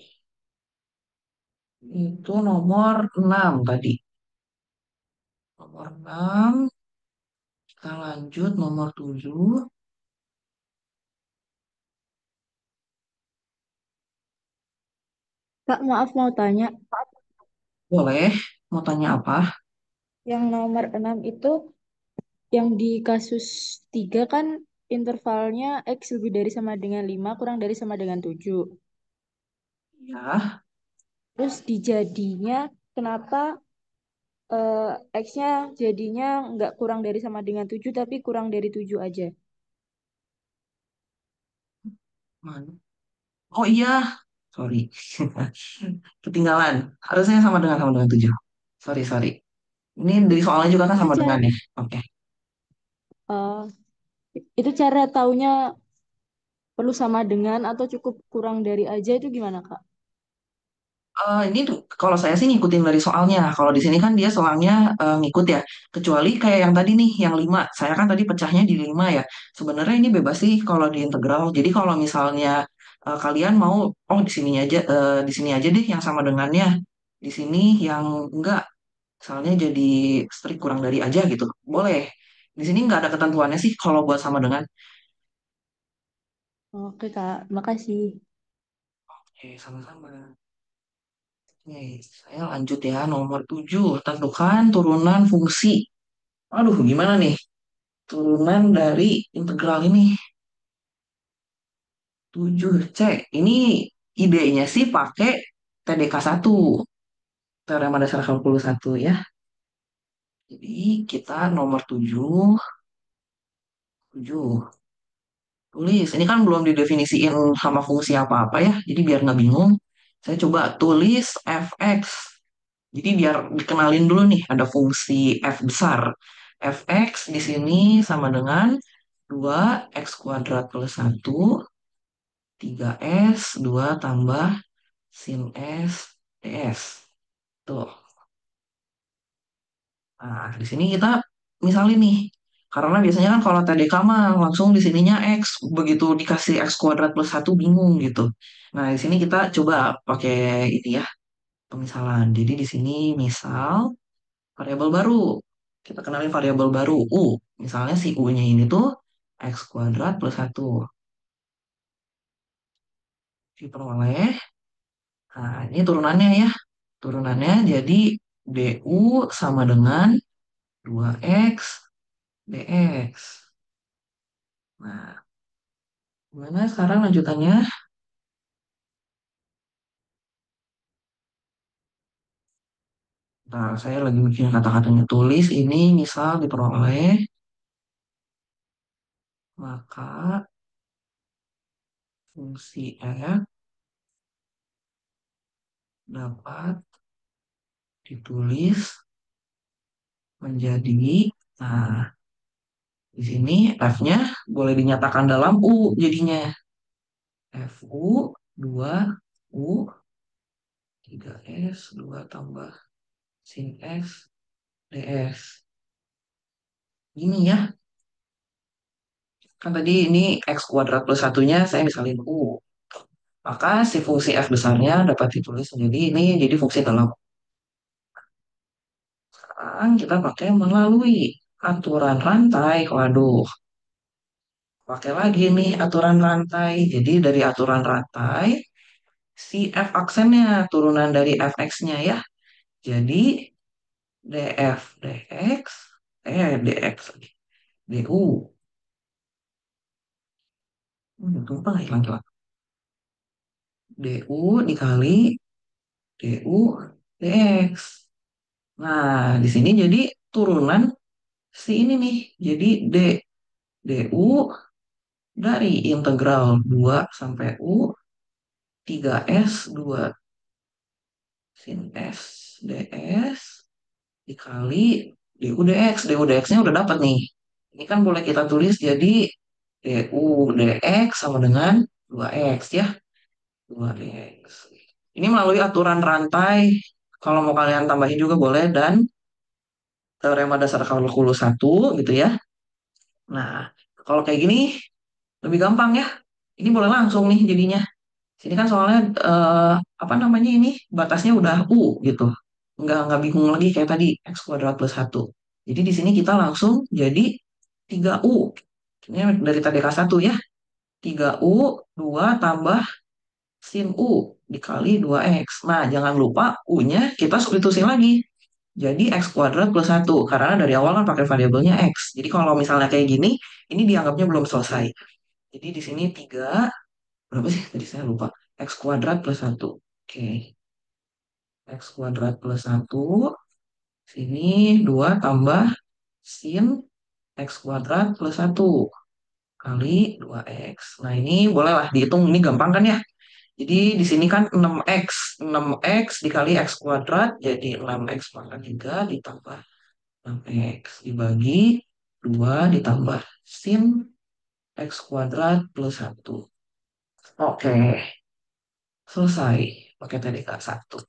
itu nomor 6 tadi. Nomor 6, kita lanjut nomor 7.
Kak, maaf mau tanya,
Boleh, mau tanya apa?
yang nomor 6 itu yang di kasus 3 kan intervalnya X lebih dari sama dengan 5 kurang dari sama dengan 7.
Ya,
Terus dijadinya kenapa X-nya jadinya nggak kurang dari sama dengan 7 tapi kurang dari 7 aja.
mana? Oh iya, sorry. Ketinggalan. Harusnya sama dengan 7. Sorry, sorry. Ini dari soalnya juga kan
Itu
sama dengan
cara
ya. Oke.
eh, itu cara taunya perlu sama dengan atau cukup kurang dari aja itu gimana, Kak?
Ini tuh kalau saya sih ngikutin dari soalnya. Kalau di sini kan dia soalnya ngikut ya. Kecuali kayak yang tadi nih, yang 5. Saya kan tadi pecahnya di 5 ya. Sebenarnya ini bebas sih kalau di integral. Jadi kalau misalnya kalian mau, oh di sini aja deh yang sama dengannya. Di sini yang enggak, misalnya jadi strict kurang dari aja gitu. Boleh. Di sini nggak ada ketentuannya sih kalau buat sama dengan.
Oke, Kak. Makasih.
Sama-sama. Oke, saya lanjut ya. Nomor 7. Tentukan turunan fungsi. Aduh, gimana nih? Turunan dari integral ini 7C. Ini idenya sih pakai TDK 1, Teorema Dasar Kalkulus 1 ya. Jadi kita nomor 7, 7. Tulis. Ini kan belum didefinisiin sama fungsi apa-apa ya. Jadi biar nggak bingung, saya coba tulis fx. Jadi biar dikenalin dulu nih, ada fungsi f besar. Fx di sini sama dengan 2x² + 1 3s 2 tambah sin s ds. Tuh. Nah, di sini kita misalnya nih, karena biasanya kan kalau TDK mah langsung di sininya X, begitu dikasih X² + 1 bingung gitu. Nah, di sini kita coba pakai ini ya, pemisalan. Jadi di sini misal variabel baru. Kita kenalin variabel baru U. Misalnya si U-nya ini tuh X² + 1. Diperoleh. Nah, ini turunannya ya. Turunannya jadi DU sama dengan 2X dx. Nah, gimana sekarang lanjutannya? Nah, saya lagi bikin kata-katanya tulis. Ini misal diperoleh, maka fungsi f dapat ditulis menjadi, nah, di sini f-nya boleh dinyatakan dalam U jadinya. FU 2U 3S 2 tambah sin S ds. Ini ya, kan tadi ini X² + 1-nya saya misalin U. Maka si fungsi f besarnya dapat ditulis menjadi ini jadi fungsi dalam. Sekarang kita pakai melalui aturan rantai. Waduh, pakai lagi nih aturan rantai. Jadi dari aturan rantai, si f aksennya turunan dari fx-nya ya. Jadi df dx, dx lagi, du. Tumpah hilang-hilang. Du dikali du dx. Nah, di sini jadi turunan si ini nih. Jadi du dari integral 2 sampai U 3s 2 sin s ds dikali du dx. Du dx-nya udah dapat nih. Ini kan boleh kita tulis jadi du dx sama dengan 2x ya. 2x. Ini melalui aturan rantai. Kalau mau kalian tambahin juga boleh. Dan teorema dasar kalkulus 1 gitu ya. Nah, kalau kayak gini lebih gampang ya. Ini boleh langsung nih jadinya. Sini kan soalnya apa namanya ini batasnya udah U gitu. Nggak bingung lagi kayak tadi X² + 1. Jadi di sini kita langsung jadi 3U. Ini dari TDK 1 ya. 3U, 2 tambah sin U dikali 2X. Nah, jangan lupa U-nya kita substitusi lagi. Jadi X kuadrat plus 1. Karena dari awal kan pakai variabelnya X. Jadi kalau misalnya kayak gini, ini dianggapnya belum selesai. Jadi di sini 3, berapa sih? Tadi saya lupa. X kuadrat plus 1. Oke. X kuadrat plus 1. Sini 2 tambah sin X kuadrat plus 1 kali 2X. Nah, ini bolehlah dihitung. Ini gampang kan ya? Jadi di sini kan 6X. 6X dikali X kuadrat jadi 6X pangkat 3 ditambah 6X dibagi 2 ditambah sin X kuadrat plus 1. Oke, selesai pakai TDK 1.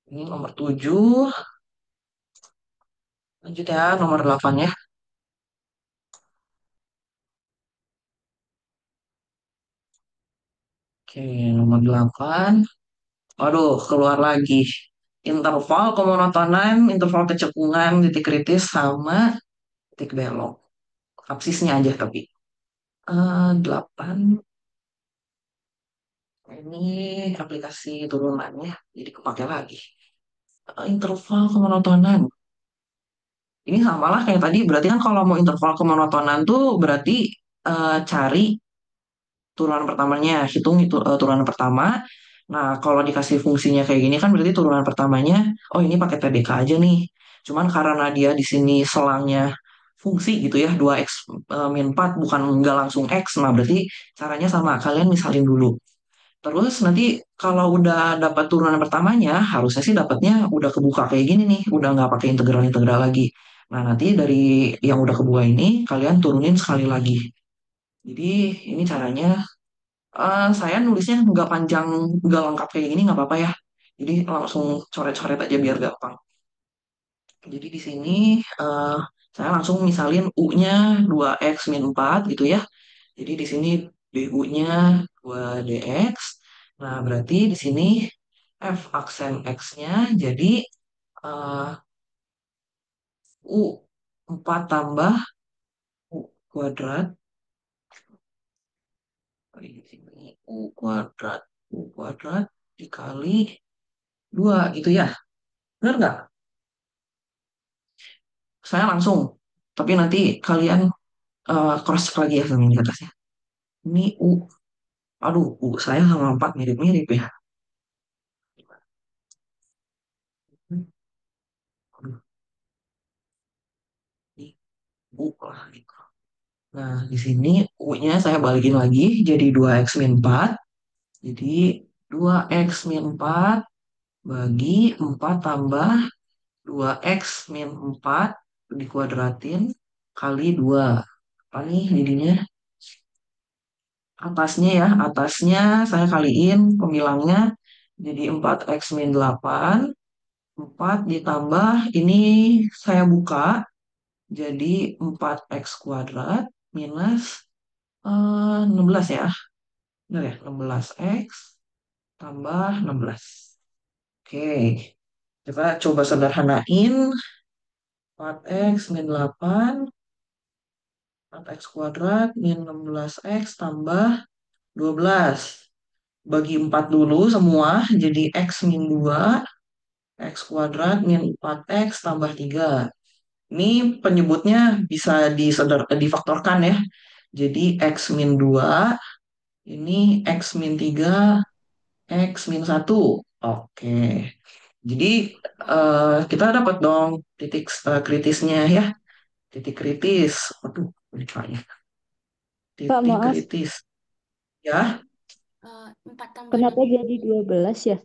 Ini nomor 7. Lanjut ya, nomor 8 ya. Oke, nomor 8. Waduh, keluar lagi. Interval kemonotonan, interval kecekungan, titik kritis, sama titik belok. Absisnya aja tapi. 8. Ini aplikasi turunannya, jadi kepake lagi. Interval kemonotonan. Ini sama lah kayak tadi, berarti kan kalau mau interval kemonotonan tuh berarti cari turunan pertamanya, hitung itu turunan pertama. Nah, kalau dikasih fungsinya kayak gini kan berarti turunan pertamanya, oh ini pakai TDK aja nih. Cuman karena dia di sini selangnya fungsi gitu ya, 2x min 4 bukan nggak langsung x. Nah, berarti caranya sama, kalian misalin dulu. Terus nanti kalau udah dapat turunan pertamanya, harusnya sih dapatnya udah kebuka kayak gini nih, udah nggak pakai integral-integral lagi. Nah, nanti dari yang udah kebuka ini, kalian turunin sekali lagi. Jadi ini caranya. Saya nulisnya nggak panjang, nggak lengkap kayak gini, nggak apa-apa ya. Jadi langsung coret-coret aja biar gampang. Jadi di sini eh, saya langsung misalin U-nya 2x min 4 gitu ya. Jadi di sini DU-nya 2dx. Nah, berarti di sini F aksen X-nya jadi eh, U 4 tambah U kuadrat. Di sini U kuadrat. U kuadrat dikali 2 gitu ya. Benar nggak? Saya langsung. Tapi nanti kalian cross check lagi ya sama yang di atasnya. Ini U. Aduh, U saya sama 4 mirip-mirip ya. Aduh, ini U lah gitu. Nah, di sini U-nya saya balikin lagi jadi 2x min 4. Jadi 2x min 4 bagi 4 tambah 2x min 4 dikuadratin kali 2. Apa nih jadinya? Atasnya ya, atasnya saya kaliin pembilangnya jadi 4x min 8. 4 ditambah ini saya buka jadi 4x kuadrat minus 16 ya. Benar ya, 16x tambah 16. Oke, kita coba sederhanain. 4x min 8, 4x kuadrat min 16x tambah 12. Bagi 4 dulu semua, jadi x min 2, x kuadrat min 4x tambah 3. Ini penyebutnya bisa difaktorkan ya. Jadi x min 2, ini x min 3, x min 1. Oke. Jadi kita dapat dong titik kritisnya ya. Titik kritis. Waduh, lukanya.
Kak,
Titik
maaf,
kritis. Ya,
4 tambah
kenapa
6.
jadi 12 ya?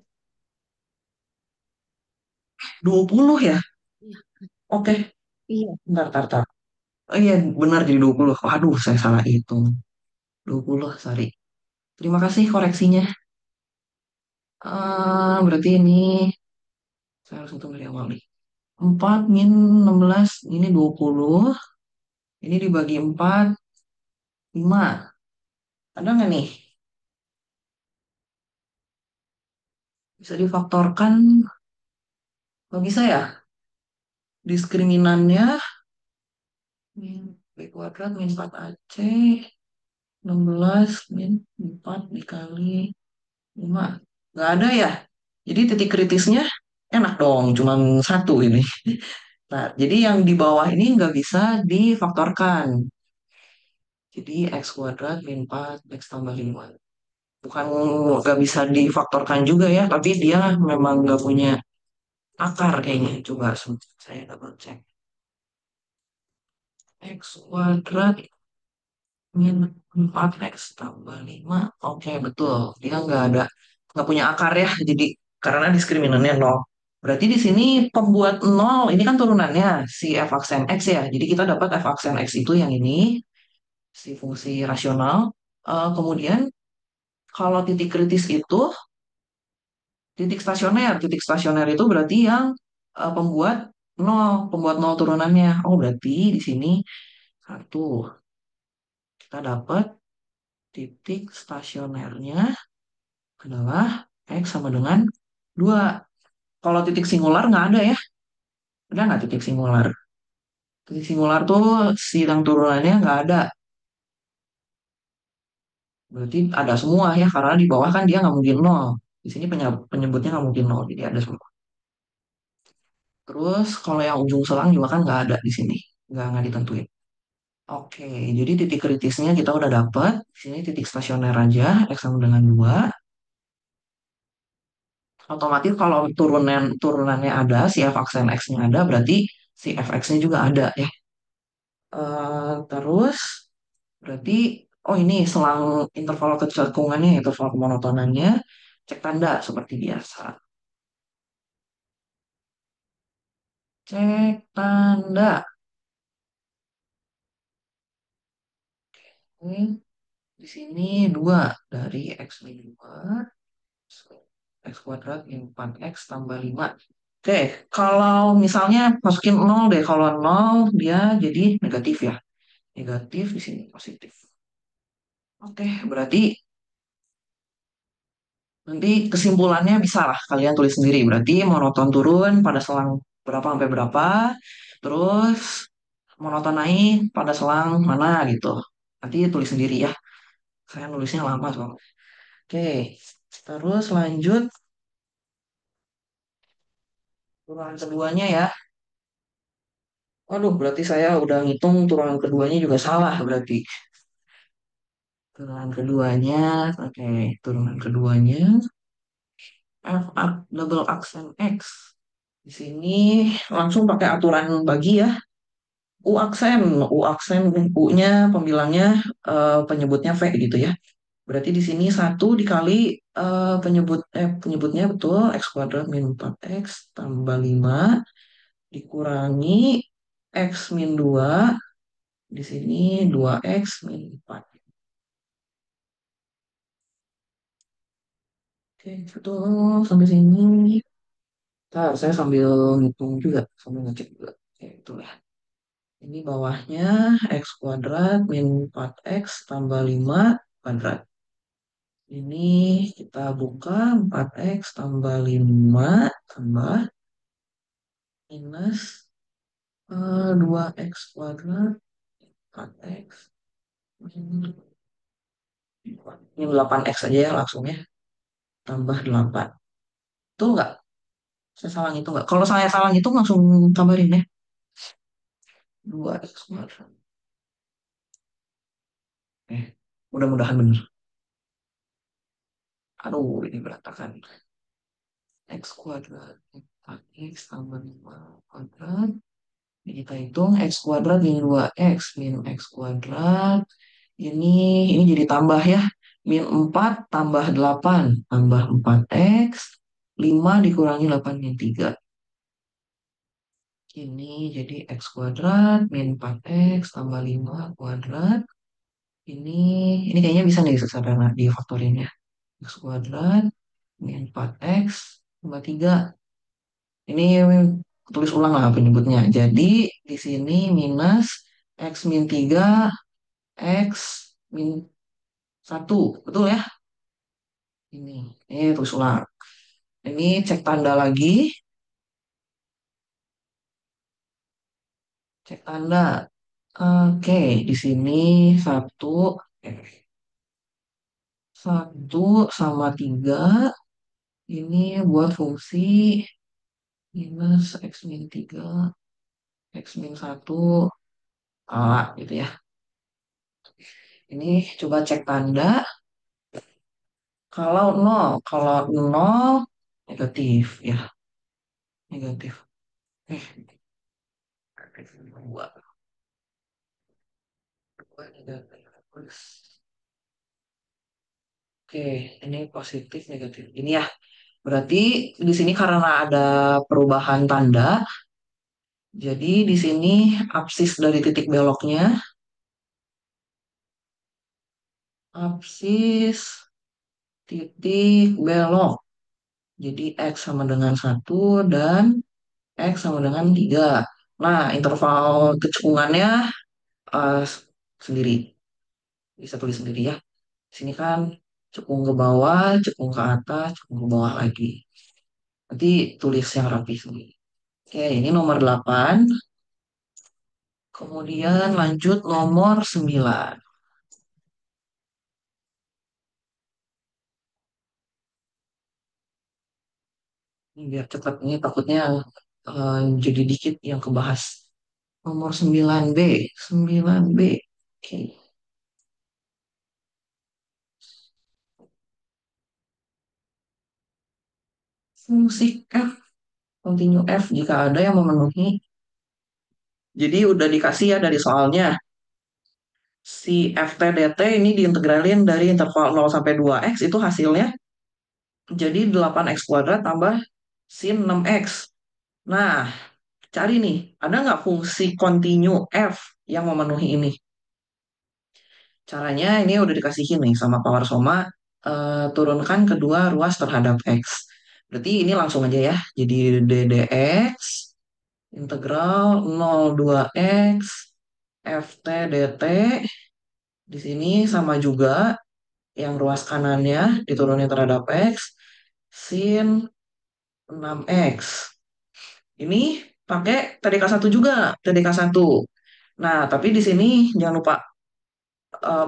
20 ya.
Iya.
Oke,
Iya.
bentar, bentar, bentar. Oh iya, benar jadi 20. Waduh, saya salah hitung. 20, sorry. Terima kasih koreksinya. Berarti ini saya harus hitung dari awal nih. 4 min 16, ini 20. Ini dibagi 4, 5. Ada nggak nih? Bisa difaktorkan? Nggak bisa ya? Diskriminannya min B kuadrat min 4AC 16 min 4 dikali 5. Nggak ada ya. Jadi titik kritisnya enak dong, cuman satu ini. Nah, jadi yang di bawah ini nggak bisa difaktorkan. Jadi X kuadrat min 4 X tambah 5. Bukan nggak bisa difaktorkan juga ya, tapi dia memang nggak punya akar kayaknya. Coba saya double check. X kuadrat min 4X tambah 5. Oke, betul. Dia nggak punya akar ya. Jadi karena diskriminannya nol. Berarti di sini pembuat nol, ini kan turunannya si f aksen X ya. Jadi kita dapat f aksen X itu yang ini, si fungsi rasional. Kemudian kalau titik kritis itu titik stasioner. Titik stasioner itu berarti yang pembuat nol turunannya. Oh, berarti di sini satu. Kita dapat titik stasionernya adalah X sama dengan 2. Kalau titik singular nggak ada ya. Ada nggak titik singular? Titik singular tuh sidang turunannya nggak ada. Berarti ada semua ya, karena di bawah kan dia nggak mungkin nol. Di sini penyebutnya nggak mungkin nol, jadi ada semua. Terus kalau yang ujung selang juga kan nggak ada di sini. Nggak ditentuin. Oke, jadi titik kritisnya kita udah dapet. Di sini titik stasioner aja, X sama dengan 2. Otomatis kalau turunannya ada, si f aksen X-nya ada, berarti si fx-nya juga ada ya. Terus berarti, oh ini selang interval kecenderungannya, interval kemonotonannya, cek tanda seperti biasa. Cek tanda. Ini di sini 2 dari X min 2, X kuadrat min 4X tambah 5. Oke, kalau misalnya masukin 0 deh, kalau 0 dia jadi negatif ya. Negatif di sini positif. Oke, berarti nanti kesimpulannya bisa lah kalian tulis sendiri. Berarti monoton turun pada selang berapa sampai berapa, terus monoton naik pada selang mana gitu. Nanti tulis sendiri ya. Saya nulisnya lama soalnya. Oke, terus lanjut turunan keduanya ya. Waduh, berarti saya udah ngitung turunan keduanya juga salah berarti. Turunan keduanya, oke, turunan keduanya double aksen X. Di sini langsung pakai aturan bagi ya. U aksen, U-nya pembilangnya penyebutnya V gitu ya. Berarti di sini satu dikali penyebutnya betul X kuadrat min 4X tambah 5 dikurangi X min 2 di sini 2X min 4. Oke, betul sampai sini. Ntar saya sambil ngitung juga, sambil ngecek juga. Oke, itulah. Ini bawahnya X kuadrat min 4X tambah 5 kuadrat. Ini kita buka 4X tambah 5 tambah minus 2X kuadrat 4X min ini 8X aja ya langsung ya. Tambah 8. Itu enggak? Saya salah itu enggak? Kalau saya salah itu langsung tambahin ya. 2X kuadrat. Eh, mudah-mudahan benar. Aduh, ini berantakan. X kuadrat 4X tambah 5 kuadrat. Ini kita hitung X kuadrat min 2X min X kuadrat. Ini jadi tambah ya. Min 4 tambah 8 tambah 4X. 5 dikurangi 8 min 3. Ini jadi X kuadrat min 4X tambah 5 kuadrat. Ini ini kayaknya bisa nih sederhana di faktorin ya. X kuadrat min 4X tambah 3. Ini tulis ulang lah penyebutnya. Jadi di sini minus X min 3 X min 1. Betul ya? Ini tulis ulang. Ini cek tanda lagi. Cek tanda. Oke, di sini satu, eh, satu sama tiga. Ini buat fungsi minus X min 3 X min 1, gitu ya. Ini coba cek tanda. Kalau nol negatif ya, negatif. Negatif dua, dua negatif. Oke, ini positif negatif. Ini ya, berarti di sini karena ada perubahan tanda, jadi di sini absis dari titik beloknya, absis titik belok. Jadi X sama dengan satu dan X sama dengan 3. Nah, interval kecekungannya eh, sendiri. Bisa tulis sendiri ya. Di sini kan cekung ke bawah, cekung ke atas, cekung ke bawah lagi. Nanti tulis yang rapi sendiri. Oke, ini nomor 8. Kemudian lanjut nomor 9. Ini biar cepat, ini takutnya jadi dikit yang kebahas. Nomor 9B. 9B. Oke. Fungsi F. Continue F jika ada yang memenuhi. Jadi udah dikasih ya dari soalnya. Si FTDT ini diintegralin dari interval 0 sampai 2x itu hasilnya jadi 8x kuadrat tambah sin 6x. Nah, cari nih, ada nggak fungsi continue F yang memenuhi ini? Caranya ini udah dikasihin nih sama Power Soma, turunkan kedua ruas terhadap X. Berarti ini langsung aja ya, jadi ddx integral 02x ft dt di sini sama juga yang ruas kanannya diturunin terhadap X sin 6x. Ini pakai TDK 1 juga, TDK 1. Nah, tapi di sini jangan lupa eh,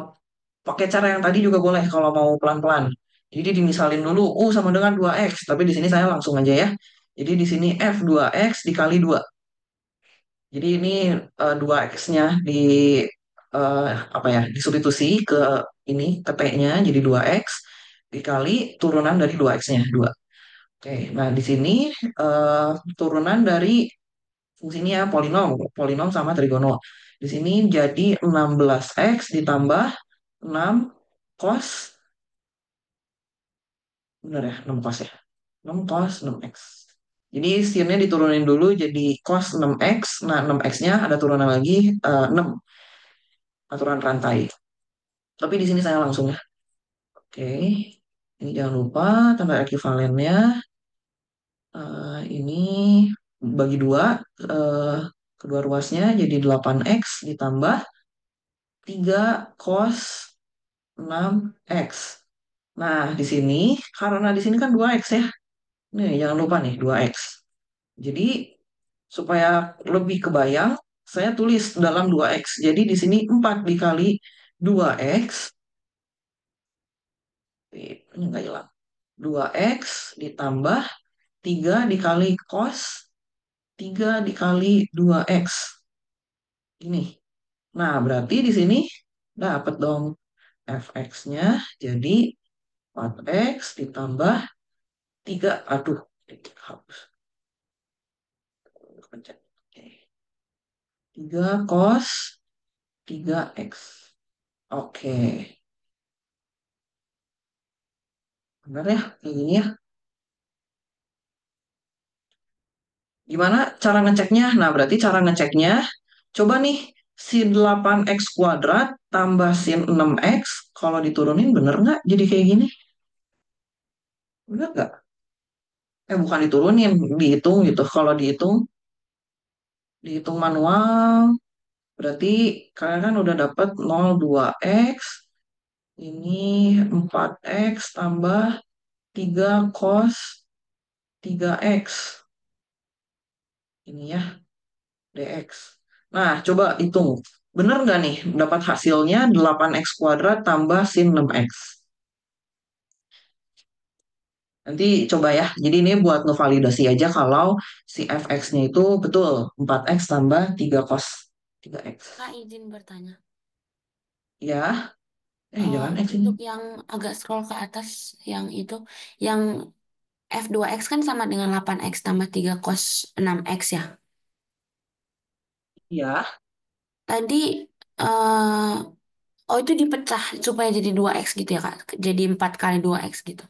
pakai cara yang tadi juga boleh kalau mau pelan-pelan. Jadi dimisalin dulu U sama dengan 2x, tapi di sini saya langsung aja ya. Jadi di sini F 2x dikali 2. Jadi ini 2x-nya di apa ya, disubstitusi ke ini ke T-nya jadi 2x dikali turunan dari 2x-nya 2. Oke, nah di sini eh, turunan dari fungsinya polinom, polinom sama trigono. Di sini jadi 16x ditambah 6 cos, benar ya, 6 cos ya. 6 cos 6x. Jadi sinnya diturunin dulu jadi cos 6x. Nah, 6x-nya ada turunan lagi 6 aturan rantai. Tapi di sini saya langsung ya. Oke. Ini jangan lupa tanda ekuivalennya. Ini bagi dua, eh, kedua ruasnya jadi 8x ditambah 3 cos 6x. Nah, di sini karena di sini kan 2x ya. Nih, jangan lupa nih 2x. Jadi supaya lebih kebayang, saya tulis dalam 2x. Jadi di sini 4 dikali 2x. Ini enggak hilang. 2x ditambah 3 dikali cos 3 dikali 2x. Ini. Nah, berarti di sini dapat dong fx-nya jadi 4x ditambah 3. Aduh, hapus. Pencet. Oke. 3 cos 3x. Oke. Benar ya, kayak gini ya. Gimana cara ngeceknya? Nah, berarti cara ngeceknya, coba nih, sin 8x kuadrat tambah sin 6x, kalau diturunin bener nggak jadi kayak gini? Bener nggak? Bukan diturunin, dihitung gitu. Kalau dihitung manual, berarti kalian kan udah dapat 02x, ini 4x tambah 3 cos 3x. Ini ya, dx. Nah, coba hitung. Bener nggak nih dapat hasilnya 8x kuadrat tambah sin 6x? Nanti coba ya. Jadi ini buat ngevalidasi aja kalau si fx-nya itu betul 4x tambah 3 cos 3x.
Kak izin bertanya.
Ya, jangan X ini.
Untuk yang agak scroll ke atas, yang itu, yang F2X kan sama dengan 8X tambah 3 cos 6X ya.
Ya,
Tadi, eh oh itu dipecah supaya jadi 2X gitu ya Kak? Jadi 4 kali 2X gitu.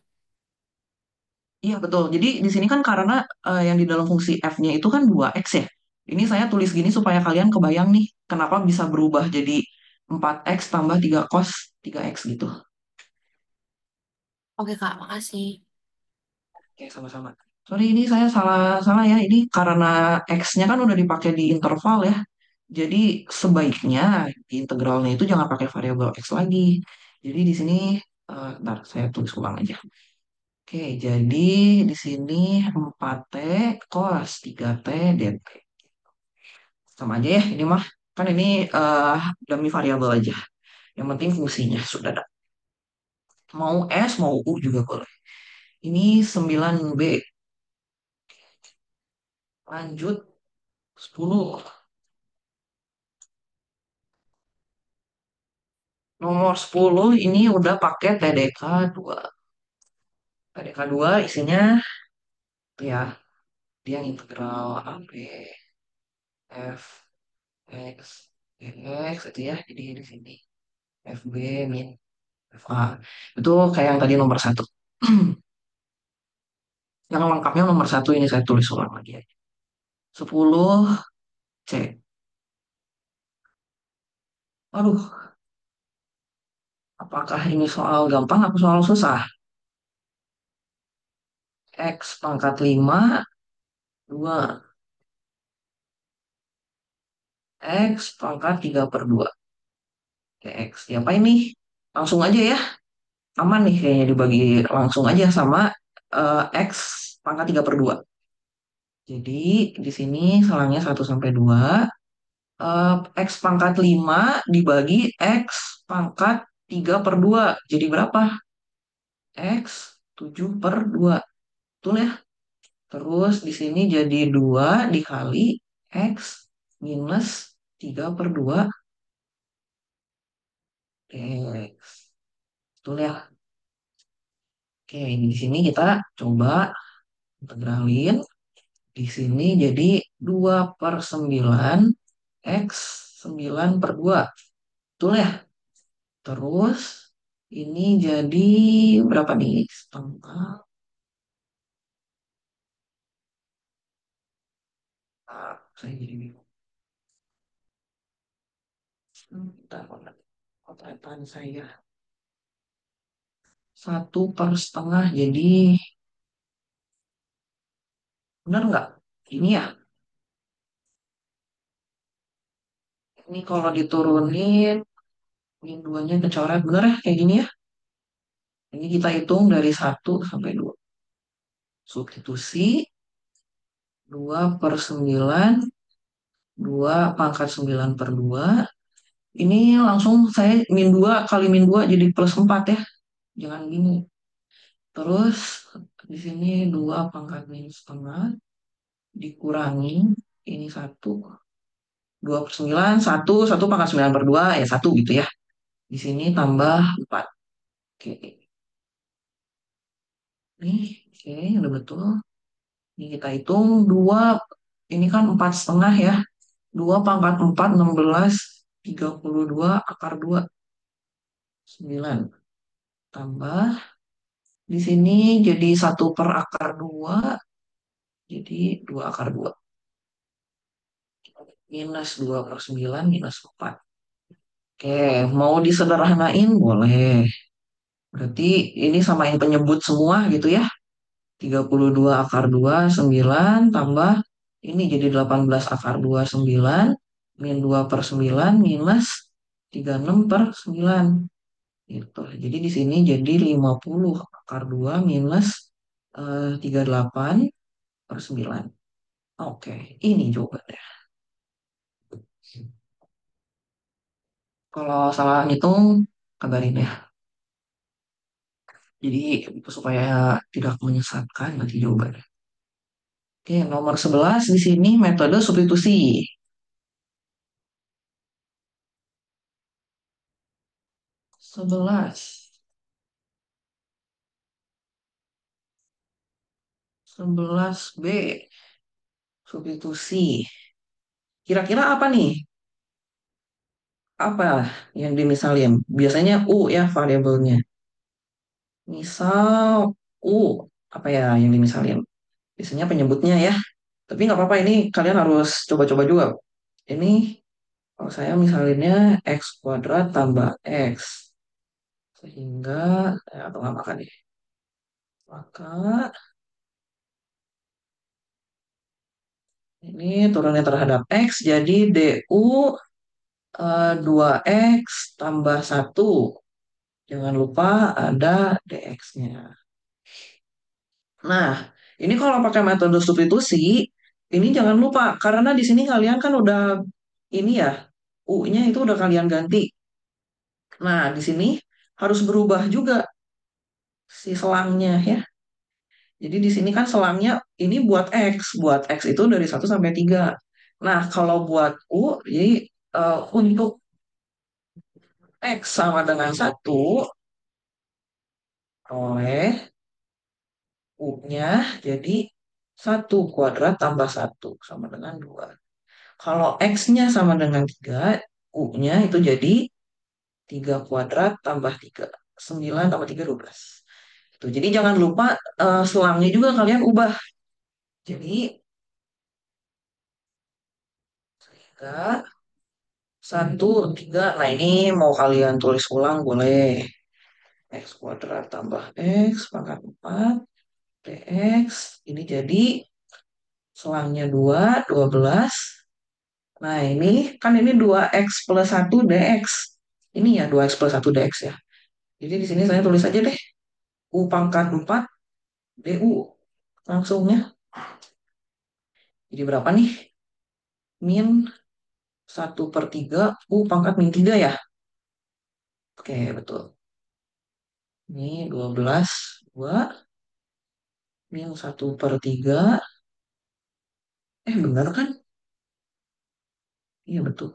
iya betul. Jadi di sini kan karena yang di dalam fungsi f-nya itu kan 2x ya. Ini saya tulis gini supaya kalian kebayang nih kenapa bisa berubah jadi 4x tambah 3 cos 3x gitu.
Oke Kak, makasih.
Oke, sama-sama. Sorry, ini saya salah salah ya. Ini karena x-nya kan udah dipakai di interval ya. Jadi sebaiknya di integralnya itu jangan pakai variabel x lagi. Jadi di sini, ntar saya tulis ulang aja. Oke, jadi di sini 4T cos 3T dt. Sama aja ya, ini mah. Kan ini eh dummy variabel aja. Yang penting fungsinya sudah ada. Mau S, mau U juga boleh. Ini 9B. Lanjut 10. Nomor 10 ini udah pakai TDK 2. TDK 2 isinya tuh ya, dia integral AB F X X itu ya. Jadi di sini FB min FA. Itu kayak yang tadi nomor satu. Yang lengkapnya nomor satu ini saya tulis ulang lagi aja. 10C. Aduh, apakah ini soal gampang atau soal susah? X pangkat 5 2 X pangkat 3 per 2. Oke, X. Ya, apa ini? Langsung aja ya. Aman nih kayaknya dibagi langsung aja sama X pangkat 3 per 2. Jadi di sini salangnya 1 sampai 2. X pangkat 5 dibagi X pangkat 3 per 2. Jadi berapa? X 7 per 2. Betul ya? Terus di sini jadi 2 dikali X minus 3 per 2 X. Betul ya? Oke, di sini kita coba integralin. Di sini jadi 2 per 9 X 9 per 2. Betul ya? Terus ini jadi berapa nih? Setengah. Saya jadi bingung. Bentar, bentar. Kotakan saya. 1 per setengah. Jadi benar nggak? Ini ya. Ini kalau diturunin, ini duanya kecoret. Benar ya? Kayak gini ya. Ini kita hitung dari 1 sampai 2. Substitusi 2 per 9. 2 pangkat 9 per 2. Ini langsung saya min 2 kali min 2 jadi plus 4 ya. Jangan gini. Terus di sini 2 pangkat min setengah dikurangi ini 1. 2 per 9 1 pangkat 9 per 2 ya 1 gitu ya. Di sini tambah 4. Oke. Nih, oke, udah betul. Ini kita hitung 2. Ini kan 4 setengah ya. 2 pangkat 4 16 32 akar 2 9 tambah di sini jadi 1 per akar 2 jadi 2 akar 2 minus 2 per 9 minus 4. Oke, mau disederhanain boleh. Berarti ini samain penyebut semua gitu ya. 32 akar 2 9 tambah ini jadi 18 akar 2 9 min 2 per 9 minus 36 per 9. Gitu. Jadi di sini jadi 50 akar 2 minus 38 per 9. Oke, ini jawabannya. Kalau salah ngitung, kabarin ya. Jadi supaya tidak menyesatkan nanti jawabannya. Oke, nomor 11 di sini metode substitusi. 11, 11B, substitusi. Kira-kira apa nih? Apa yang dimisalin? Biasanya U ya variabelnya. Misal U, apa ya yang dimisalin? Biasanya penyebutnya ya. Tapi nggak apa-apa, ini kalian harus coba-coba juga. Ini kalau saya misalinnya X kuadrat tambah X. Sehingga, atau nggak makan nih. Maka ini turunnya terhadap X, jadi DU 2X tambah 1. Jangan lupa ada DX-nya. Nah, ini kalau pakai metode substitusi, ini jangan lupa, karena di sini kalian kan udah, ini ya, U-nya itu udah kalian ganti. Nah, di sini harus berubah juga si selangnya ya. Jadi di sini kan selangnya ini buat X itu dari 1 sampai 3. Nah, kalau buat U, jadi untuk X sama dengan 1, oleh U-nya jadi 1 kuadrat tambah 1 sama dengan 2. Kalau X-nya sama dengan 3, U-nya itu jadi 3 kuadrat tambah 3. 9 tambah 3 12. Tuh, jadi jangan lupa selangnya juga kalian ubah. Jadi 3, 1, 3. Nah ini mau kalian tulis ulang boleh. X kuadrat tambah X pangkat 4 dx. Ini jadi selangnya 2 12. Nah, ini kan ini 2x plus 1 dx. Ini ya 2x plus 1 dx ya. Jadi di sini saya tulis aja deh. U pangkat 4 du. Langsungnya. Jadi berapa nih? Min 1/3 U pangkat min 3 ya. Oke, betul. Ini 12 2 min 1/3. Benar kan? Iya, betul.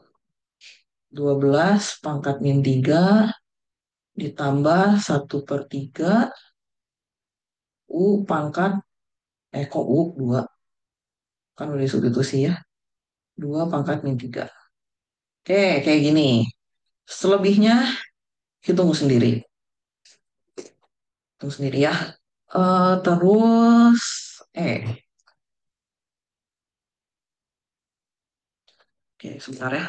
12 pangkat min 3 ditambah 1/3 U pangkat, kok U 2? Kan udah substitusi ya. 2 pangkat min 3. Oke, kayak gini. Selebihnya hitung sendiri. Hitung sendiri ya. Terus, oke sebentar ya.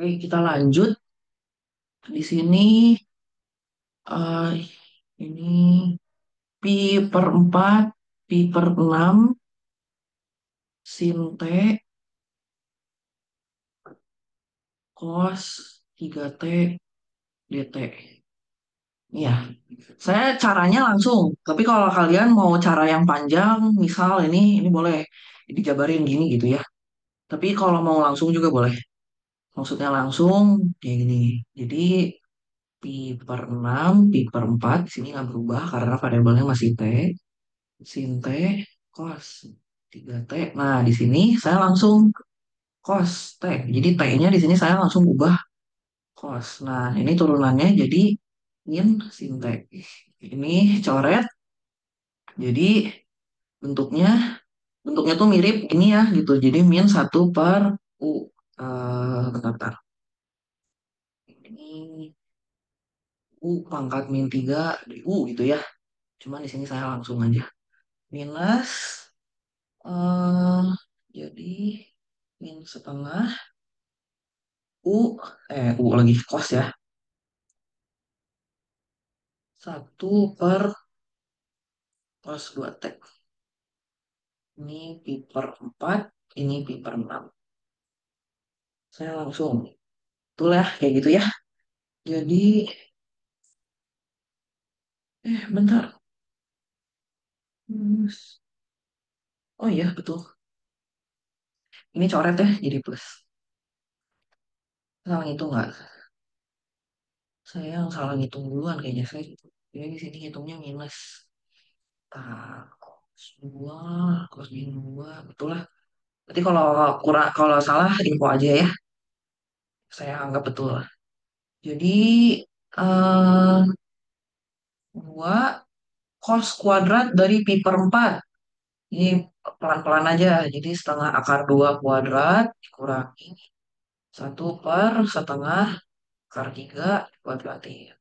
Oke, kita lanjut. Di sini, eh, ini pi per 4, pi per 6, sin T, cos 3T, dt. Iya, saya caranya langsung. Tapi kalau kalian mau cara yang panjang, misal ini boleh dijabarin gini gitu ya. Tapi kalau mau langsung juga boleh. Maksudnya langsung kayak gini. Jadi pi per 6, pi per 4 di sini nggak berubah karena variabelnya masih T. Sin T, cos 3T. Nah, di sini saya langsung cos T. Jadi T-nya di sini saya langsung ubah cos. Nah, ini turunannya jadi min sin T. Ini coret. Jadi bentuknya bentuknya tuh mirip ini ya gitu. Jadi min 1/U. Bentar-bentar. Ini U pangkat min 3 U gitu ya. Cuman di sini saya langsung aja. Minus, eh jadi min setengah U, U lagi kos ya. 1/cos 2T. Ini pi per 4, ini pi per 6. Saya langsung, itulah ya, kayak gitu ya. Jadi, bentar. Hmm, Oh iya, betul. Ini coret ya, jadi plus. Salah ngitung nggak? Saya yang salah ngitung duluan kayaknya. Jadi di sini ngitungnya minus. Tak, cos 2, cos -2. Betul lah. Nanti kalau kurang, kalau salah info aja ya. Saya anggap betul lah. Jadi, eh 2 cos kuadrat dari pi per 4. Ini pelan-pelan aja. Jadi setengah akar 2 kuadrat dikurangi 1/setengah akar 3 dikuadratin.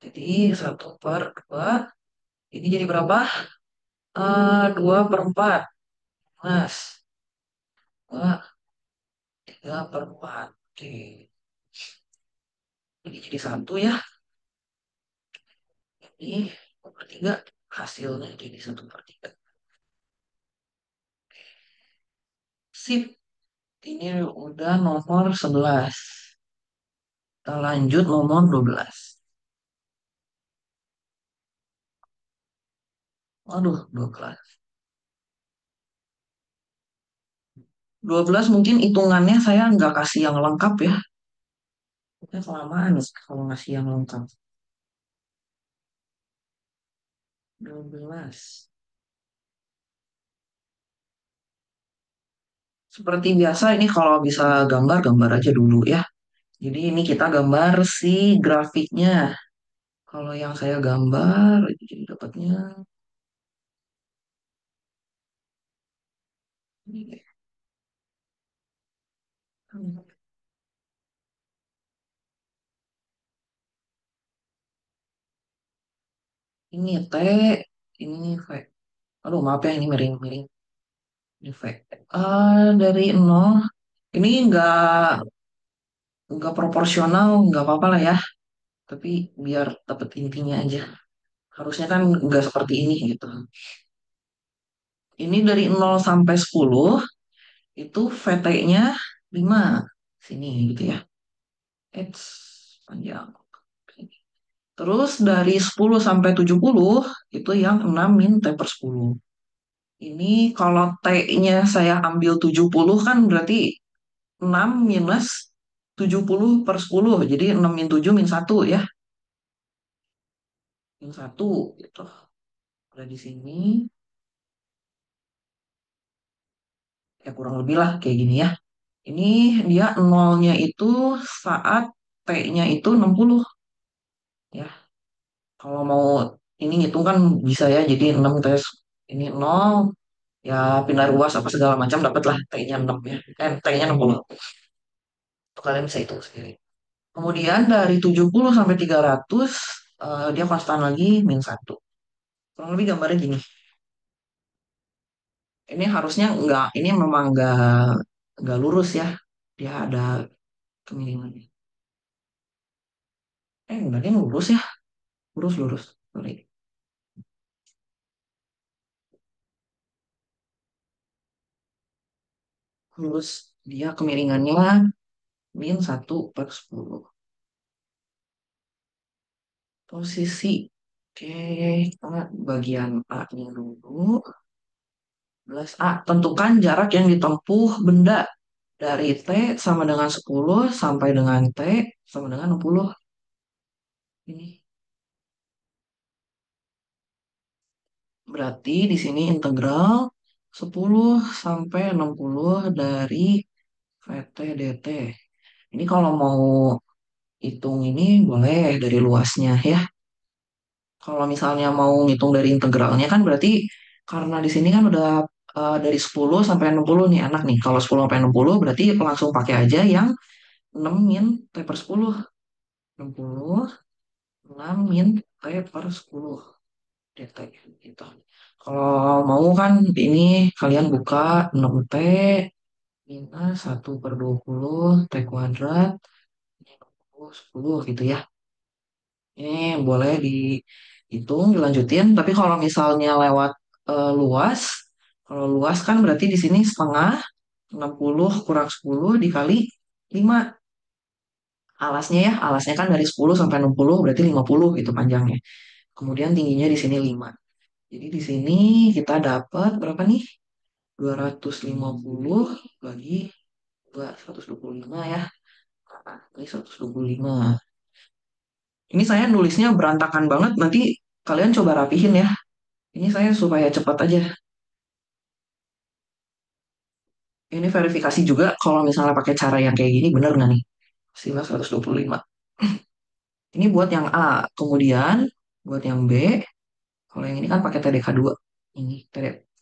Jadi 1/2. Ini jadi berapa? 2/4. Mas. 2/3/4. Oke. Ini jadi 1 ya. Ini 2/3. Hasilnya jadi 1/3. Sip. Ini udah nomor 11. Kita lanjut nomor 12. Waduh, 12. 12 mungkin hitungannya saya nggak kasih yang lengkap ya. Mungkin kelamaan kalau ngasih yang lengkap. 12. Seperti biasa ini kalau bisa gambar-gambar aja dulu ya. Jadi ini kita gambar si grafiknya. Kalau yang saya gambar, jadi dapatnya ini. Ini T, ini V. Aduh, maaf ya ini miring-miring. Ini V. Dari nol, ini nggak proporsional, nggak apa-apa lah ya. Tapi biar dapet intinya aja. Harusnya kan nggak seperti ini gitu. Ini dari 0 sampai 10, itu VT-nya 5. Sini gitu ya. X panjang. Terus dari 10 sampai 70 itu yang 6 min T/10. Ini kalau T-nya saya ambil 70 kan berarti 6 minus 70/10. Jadi 6 min 7 min 1 ya. Min 1 gitu. Ada di sini. Ya kurang lebih lah kayak gini ya. Ini dia nolnya itu saat T-nya itu 60 ya. Kalau mau ini ngitung kan bisa ya. Jadi 6 tes ini 0 ya pindah ruas apa segala macam dapatlah T-nya 6 ya. T-nya 60. Itu kalian bisa hitung sendiri. Kemudian dari 70 sampai 300 dia konstan lagi min 1. Kurang lebih gambarnya gini. Ini harusnya enggak, ini memang enggak lurus ya. Dia ada kemiringannya. Enggak, ini lurus ya. Lurus, lurus. Sorry. Lurus. Dia kemiringannya min 1/10. Posisi. Oke, kita bagian A-nya dulu. 11A. Tentukan jarak yang ditempuh benda dari T sama dengan 10 sampai dengan T sama dengan 60. Ini berarti di sini integral 10 sampai 60 dari VT dt. Ini kalau mau hitung ini boleh dari luasnya ya. Kalau misalnya mau ngitung dari integralnya kan berarti karena di sini kan udah dari 10 sampai 60 nih anak nih. Kalau 10 sampai 60 berarti langsung pakai aja yang 6 min T per 10. 60, 6 min T per 10 dt gitu. Kalau mau kan ini kalian buka 6T minus 1/20 T kuadrat, ini 10 gitu ya. Ini boleh dihitung, dilanjutin. Tapi kalau misalnya lewat luas, kalau luas kan berarti di sini setengah, 60 kurang 10 dikali 5. Alasnya ya, alasnya kan dari 10 sampai 60 berarti 50 gitu panjangnya. Kemudian tingginya di sini 5. Jadi di sini kita dapat berapa nih? 250 bagi 2, 125 ya. Nah, ini 125. Ini saya nulisnya berantakan banget, nanti kalian coba rapihin ya. Ini saya supaya cepat aja. Ini verifikasi juga kalau misalnya pakai cara yang kayak gini bener nggak nih? Sila 125. Ini buat yang A. Kemudian buat yang B, kalau yang ini kan pakai TDK 2. Ini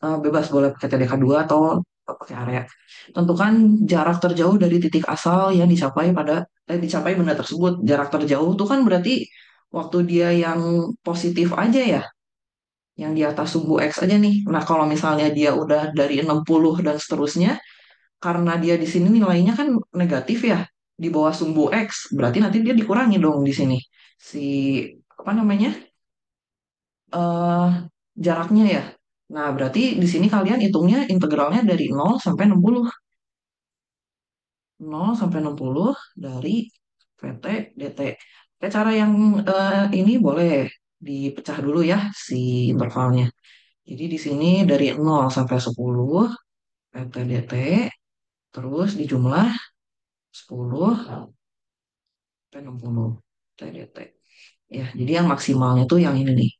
bebas boleh pakai TDK 2 atau pakai area. Tentukan jarak terjauh dari titik asal yang dicapai benda tersebut. Jarak terjauh itu kan berarti waktu dia yang positif aja ya, yang di atas sumbu X aja nih. Nah, kalau misalnya dia udah dari 60 dan seterusnya, karena dia di sini nilainya kan negatif ya, di bawah sumbu X, berarti nanti dia dikurangi dong di sini. Si, apa namanya, eh jaraknya ya. Nah, berarti di sini kalian hitungnya integralnya dari 0 sampai 60. 0 sampai 60 dari VT DT. Oke, cara yang ini boleh dipecah dulu ya si intervalnya. Jadi di sini dari 0 sampai 10 VT DT, terus dijumlah 10 sampai 60 TDT. Ya, jadi yang maksimalnya tuh yang ini nih,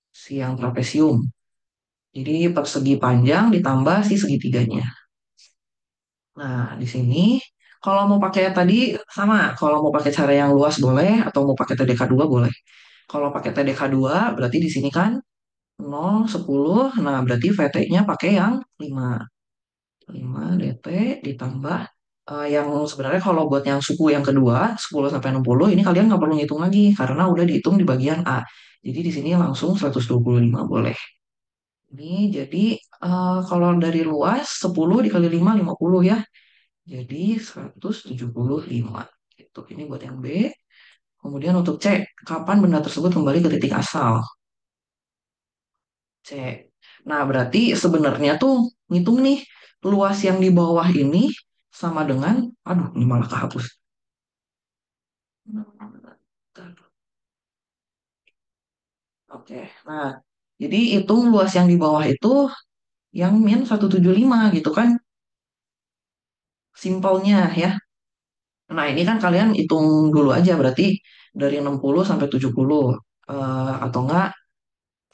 si yang trapesium. Jadi persegi panjang ditambah si segitiganya. Nah, di sini kalau mau pakai tadi sama, kalau mau pakai cara yang luas boleh atau mau pakai TDK 2 boleh. Kalau pakai TDK 2 berarti di sini kan 0, 10, nah berarti VT-nya pakai yang 5. 5 DT ditambah yang sebenarnya kalau buat yang suku yang kedua 10 sampai 60 ini kalian nggak perlu ngitung lagi karena udah dihitung di bagian A. Jadi di sini langsung 125 boleh. Ini jadi kalau dari luas 10 dikali 5 50 ya. Jadi 175 gitu. Ini buat yang B. Kemudian untuk C, kapan benda tersebut kembali ke titik asal? C. Nah, berarti sebenarnya tuh ngitung nih luas yang di bawah ini sama dengan, aduh, ini malah kehapus. Oke, nah, jadi hitung luas yang di bawah itu yang min 175 gitu kan, simpelnya ya. Nah, ini kan kalian hitung dulu aja berarti dari 60 sampai 70. Atau enggak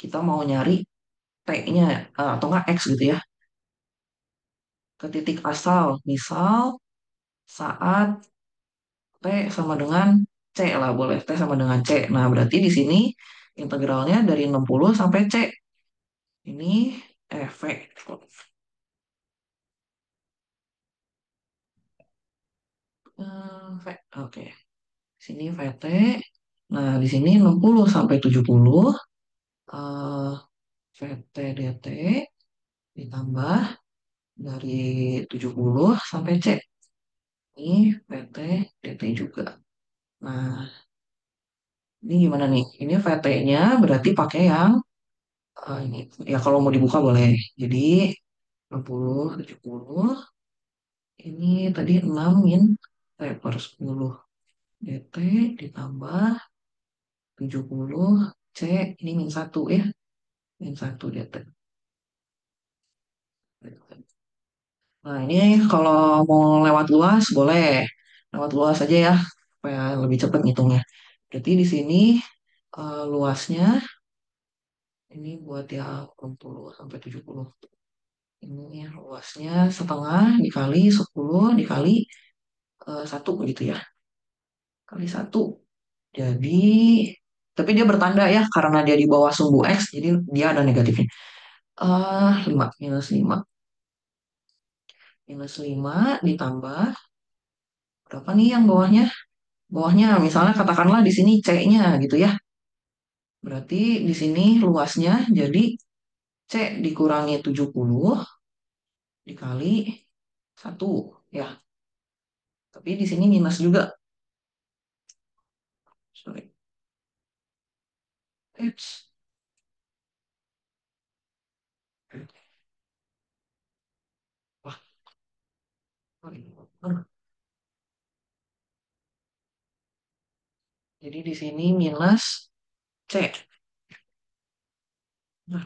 kita mau nyari T-nya atau enggak X gitu ya, ke titik asal. Misal saat T sama dengan C lah, boleh T sama dengan C. Nah, berarti di sini integralnya dari 60 sampai C. Ini V. V. Oke. Sini VT. Nah, di sini 60 sampai 70. eh, VT DT ditambah dari 70 sampai C. Ini VT DT juga. Nah, ini gimana nih? Ini VT-nya berarti pakai yang ini. Ya kalau mau dibuka boleh. Jadi 60, 70. Ini tadi 6 min T per 10 DT ditambah 70 C. Ini min 1 ya. Min 1 DT. Nah, ini kalau mau lewat luas boleh. Lewat luas aja ya. Supaya lebih cepat ngitungnya. Berarti di sini luasnya ini buat yang 60 sampai 70. Ini luasnya setengah dikali 10 dikali 1 gitu ya. Kali 1. Jadi, tapi dia bertanda ya, karena dia di bawah sumbu X, jadi dia ada negatifnya. 5, minus 5. Minus 5 ditambah, berapa nih yang bawahnya? Bawahnya, misalnya katakanlah di sini C-nya gitu ya. Berarti di sini luasnya jadi C dikurangi 70 dikali Satu, ya. Tapi di sini minus juga. Sorry. Eits. Wah, sorry. Jadi di sini minus C. Nah,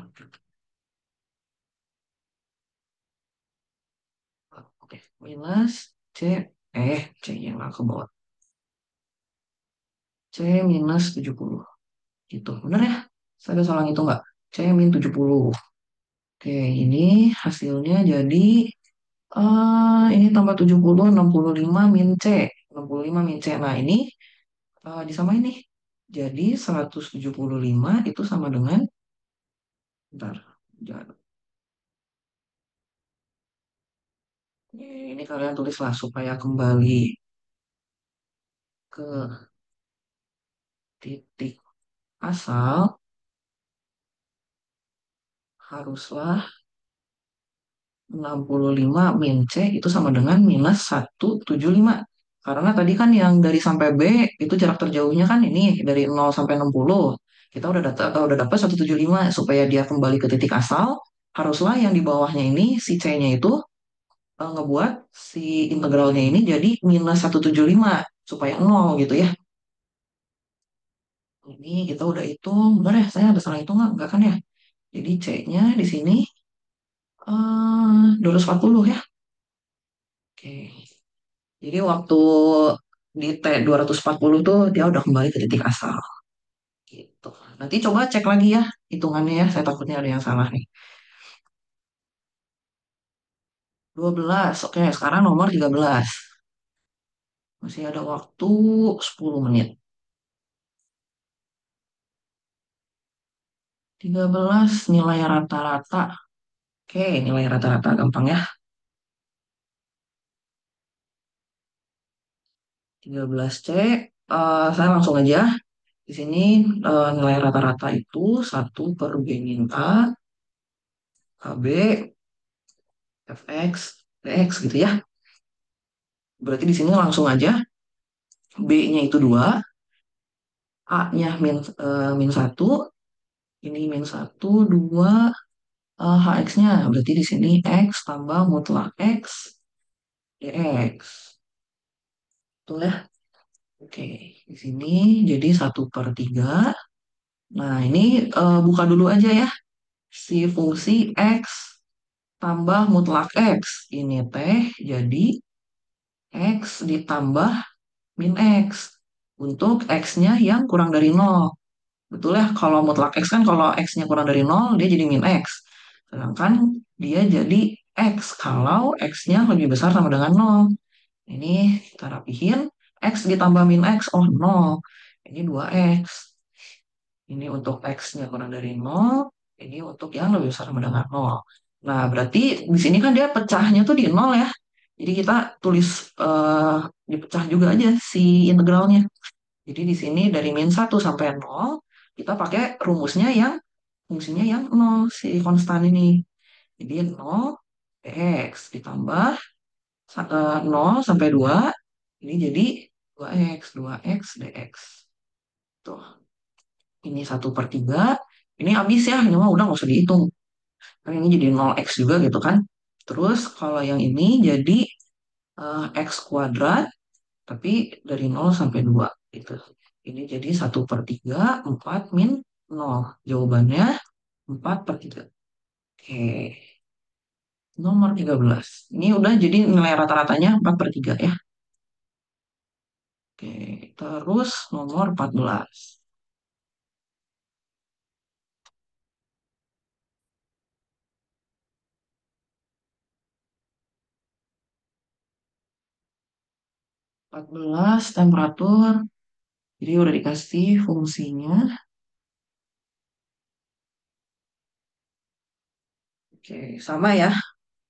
oke. Minus C. C yang nggak ke bawah. C minus 70. Gitu. Bener ya? Saya ada salah itu nggak? C min 70. Oke, ini hasilnya jadi ini tambah 70, 65 min C. 65 min C. Nah, ini disamain nih. Jadi 175 itu sama dengan, bentar, jangan. Ini kalian tulislah supaya kembali ke titik asal, haruslah 65 min C itu sama dengan minus 175. Karena tadi kan yang dari sampai B itu jarak terjauhnya kan ini dari 0 sampai 60. Kita udah dapat 175 supaya dia kembali ke titik asal. Haruslah yang di bawahnya ini si C-nya itu ngebuat si integralnya ini jadi minus 175 supaya 0 gitu ya. Ini kita udah hitung. Benar ya? Saya ada salah hitung nggak? Nggak kan ya? Jadi C-nya di sini 240 ya. Oke. Jadi waktu di T 240 tuh dia udah kembali ke titik asal gitu. Nanti coba cek lagi ya hitungannya ya. Saya takutnya ada yang salah nih. 12. Oke, sekarang nomor 13. Masih ada waktu 10 menit. 13 nilai rata-rata. Oke, nilai rata-rata gampang ya. 13C. Saya langsung aja. Di sini nilai rata-rata itu 1/B-A, KB, FX, DX gitu ya. Berarti di sini langsung aja B-nya itu 2, A-nya min 1, ini min 1, 2, HX-nya. Berarti di sini X tambah mutlak X, DX. Betul ya? Oke, di sini jadi 1/3. Nah, ini buka dulu aja ya. Si fungsi X tambah mutlak X. Ini teh jadi X ditambah min X. Untuk X-nya yang kurang dari 0. Betul ya, kalau mutlak X kan kalau X-nya kurang dari 0, dia jadi min X. Sedangkan dia jadi X kalau X-nya lebih besar sama dengan 0. Ini kita rapihin. X ditambah min X, oh 0. Ini 2X. Ini untuk X-nya kurang dari 0. Ini untuk yang lebih besar sama dengan 0. Nah, berarti di sini kan dia pecahnya tuh di 0 ya. Jadi kita tulis dipecah juga aja si integralnya. Jadi di sini dari min 1 sampai 0, kita pakai rumusnya yang fungsinya yang 0, si konstan ini. Jadi 0 dx ditambah 0 sampai 2, ini jadi 2x, 2x dx. Tuh, ini 1/3. Ini habis ya, ini mah udah nggak usah dihitung. Kan ini jadi 0x juga gitu kan. Terus kalau yang ini jadi x kuadrat, tapi dari 0 sampai 2 gitu. Ini jadi 1/3, 4 min 0. Jawabannya 4/3. Oke, nomor 13. Ini udah jadi nilai rata-ratanya 4/3 ya. Oke, terus nomor 14. 14 temperatur. Jadi udah dikasih fungsinya. Oke, sama ya.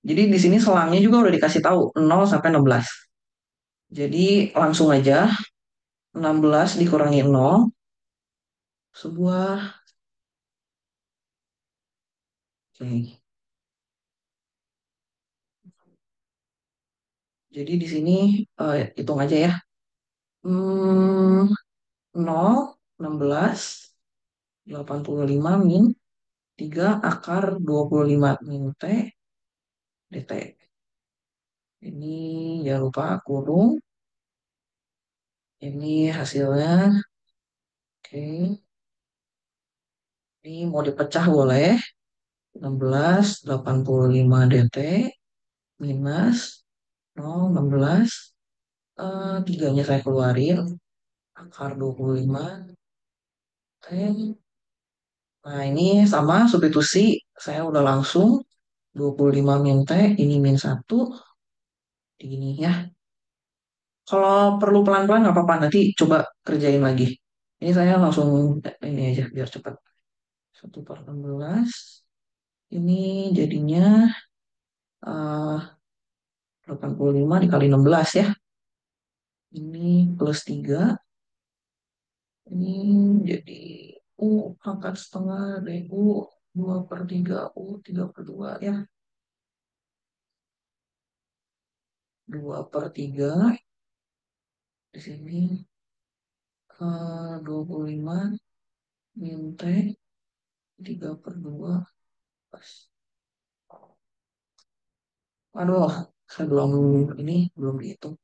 Jadi di sini selangnya juga udah dikasih tahu 0 sampai 16. Jadi langsung aja 16 dikurangi 0 sebuah, oke, Jadi di sini hitung aja ya. Hmm, 0, 16, 85 min 3 akar 25 min T dt. Ini jangan lupa kurung. Ini hasilnya. Oke. Ini mau dipecah boleh. 16, 85 dt minus 0, 16. Tiganya saya keluarin. Akar 25 T. Nah, ini sama substitusi. Saya udah langsung 25 min T. Ini min 1. Ini ya. Kalau perlu pelan-pelan nggak apa-apa. Nanti coba kerjain lagi. Ini saya langsung ini aja biar cepat. 1/16. Ini jadinya eh 85 dikali 16 ya. Ini plus 3. Ini jadi U pangkat setengah dari U 2/3 U 3/2 ya. 2/3 di sini 25 min T 3/2 pas. Aduh, saya belum dihitung.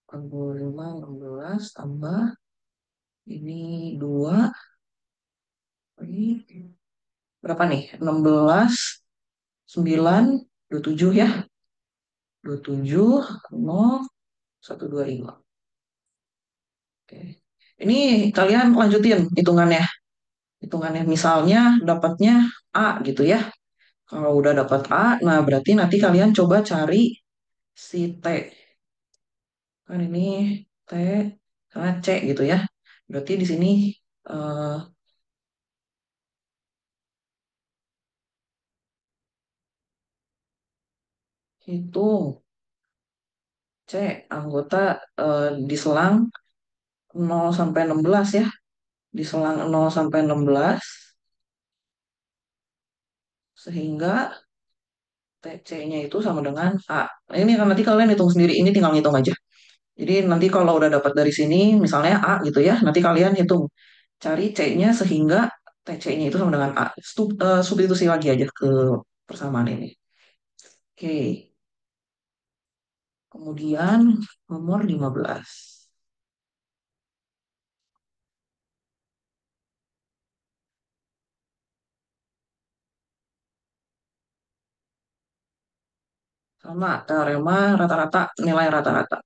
45, 16 tambah ini 2. Ini berapa nih? 16, 9, 27 ya. 27, 0, 125. Oke. Ini kalian lanjutin hitungannya. Hitungannya misalnya dapatnya A gitu ya. Kalau udah dapat A, nah berarti nanti kalian coba cari si T. Kan ini T sama C gitu ya. Berarti di sini eh, hitung C anggota di selang 0 sampai 16 ya. Di selang 0 sampai 16 sehingga TC-nya itu sama dengan A. Nah, ini kan nanti kalian hitung sendiri, ini tinggal ngitung aja. Jadi nanti kalau udah dapat dari sini, misalnya A gitu ya, nanti kalian hitung. Cari C-nya sehingga TC-nya itu sama dengan A. Substitusi lagi aja ke persamaan ini. Oke, kemudian nomor 15. Sama teorema rata-rata, nilai rata-rata.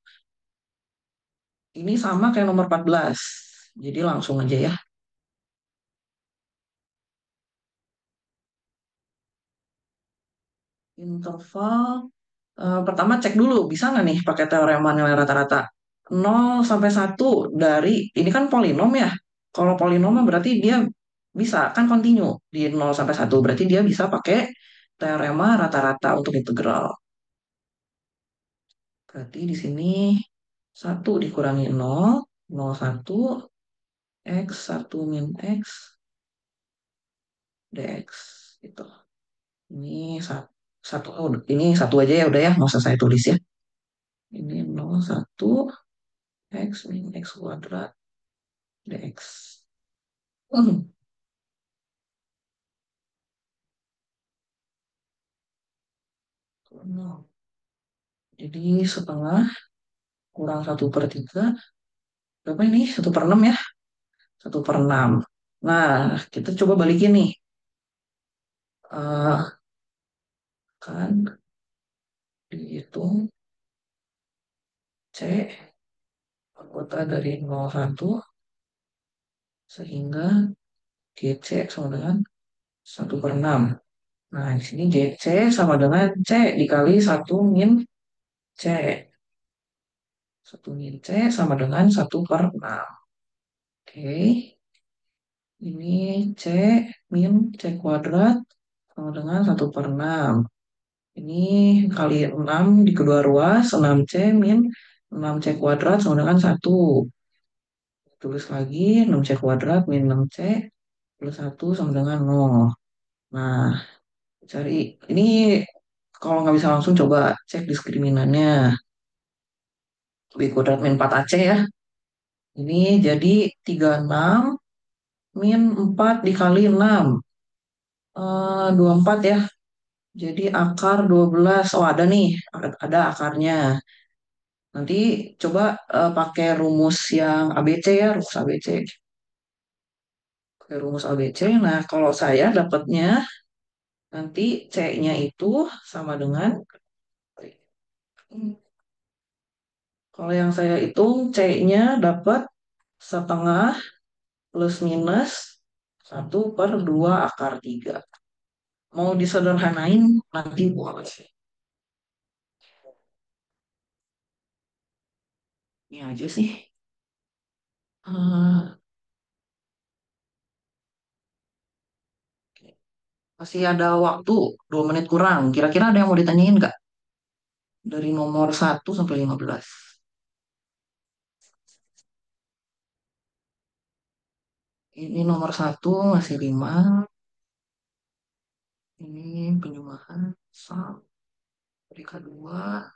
Ini sama kayak nomor 14. Jadi langsung aja ya. Interval. Pertama cek dulu, bisa nggak nih pakai teorema nilai rata-rata? 0 sampai 1 dari, ini kan polinom ya. Kalau polinom berarti dia bisa, kan kontinu di 0 sampai 1. Berarti dia bisa pakai teorema rata-rata untuk integral. Berarti di sini 1 dikurangi 0, 1, X, 1 min X, dx. Itu. Ini satu, oh, ini satu aja ya udah ya, nggak usah saya tulis ya. Ini 0, 1, X min X kuadrat dx. Hmm, nol. Jadi setengah kurang 1/3. Berapa ini? 1/6 ya? 1/6. Nah, kita coba balikin nih. Kan dihitung C anggota dari 01 sehingga GC sama dengan 1/6. Nah, di sini GC sama dengan C dikali 1 min C. 1 min C sama dengan 1/6. Oke. Ini C min C kuadrat sama dengan 1/6. Ini kali 6 di kedua ruas, 6C min 6C kuadrat sama dengan 1. Tulis lagi, 6C kuadrat min 6C plus 1 sama dengan 0. Nah, Cari ini kalau nggak bisa langsung coba cek diskriminannya. B kuadrat min 4AC ya. Ini jadi 36 min 4 dikali 6. 24 ya. Jadi akar 12. Oh ada nih, ada akarnya. Nanti coba pakai rumus yang ABC ya, rumus ABC. Pakai rumus ABC. Nah, kalau saya dapatnya nanti C-nya itu sama dengan kalau yang saya hitung C-nya dapat setengah plus minus 1/2 akar 3. Mau disederhanain nanti boleh. Ini aja sih. Eh, Masih ada waktu 2 menit kurang. Kira-kira ada yang mau ditanyain nggak? Dari nomor 1 sampai 15. Ini nomor 1 masih 5. Ini penyumahan. Sam. Rika 2.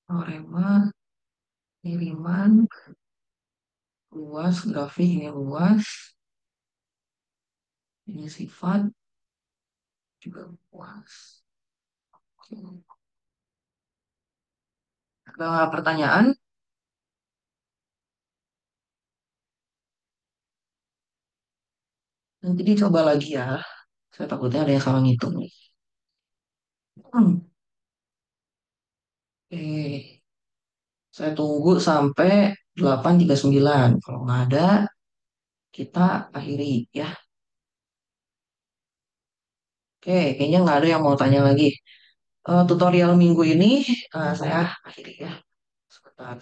Teorema. Ini Riemann. Luas. Grafik ini luas. Ini sifat juga luas. Oke. Ada pertanyaan? Nanti dicoba lagi ya. Saya takutnya ada yang salah ngitung nih. Oke. Saya tunggu sampai 8:39. Kalau nggak ada, kita akhiri ya. Oke, kayaknya nggak ada yang mau tanya lagi. Tutorial minggu ini saya akhiri ya. Sebentar.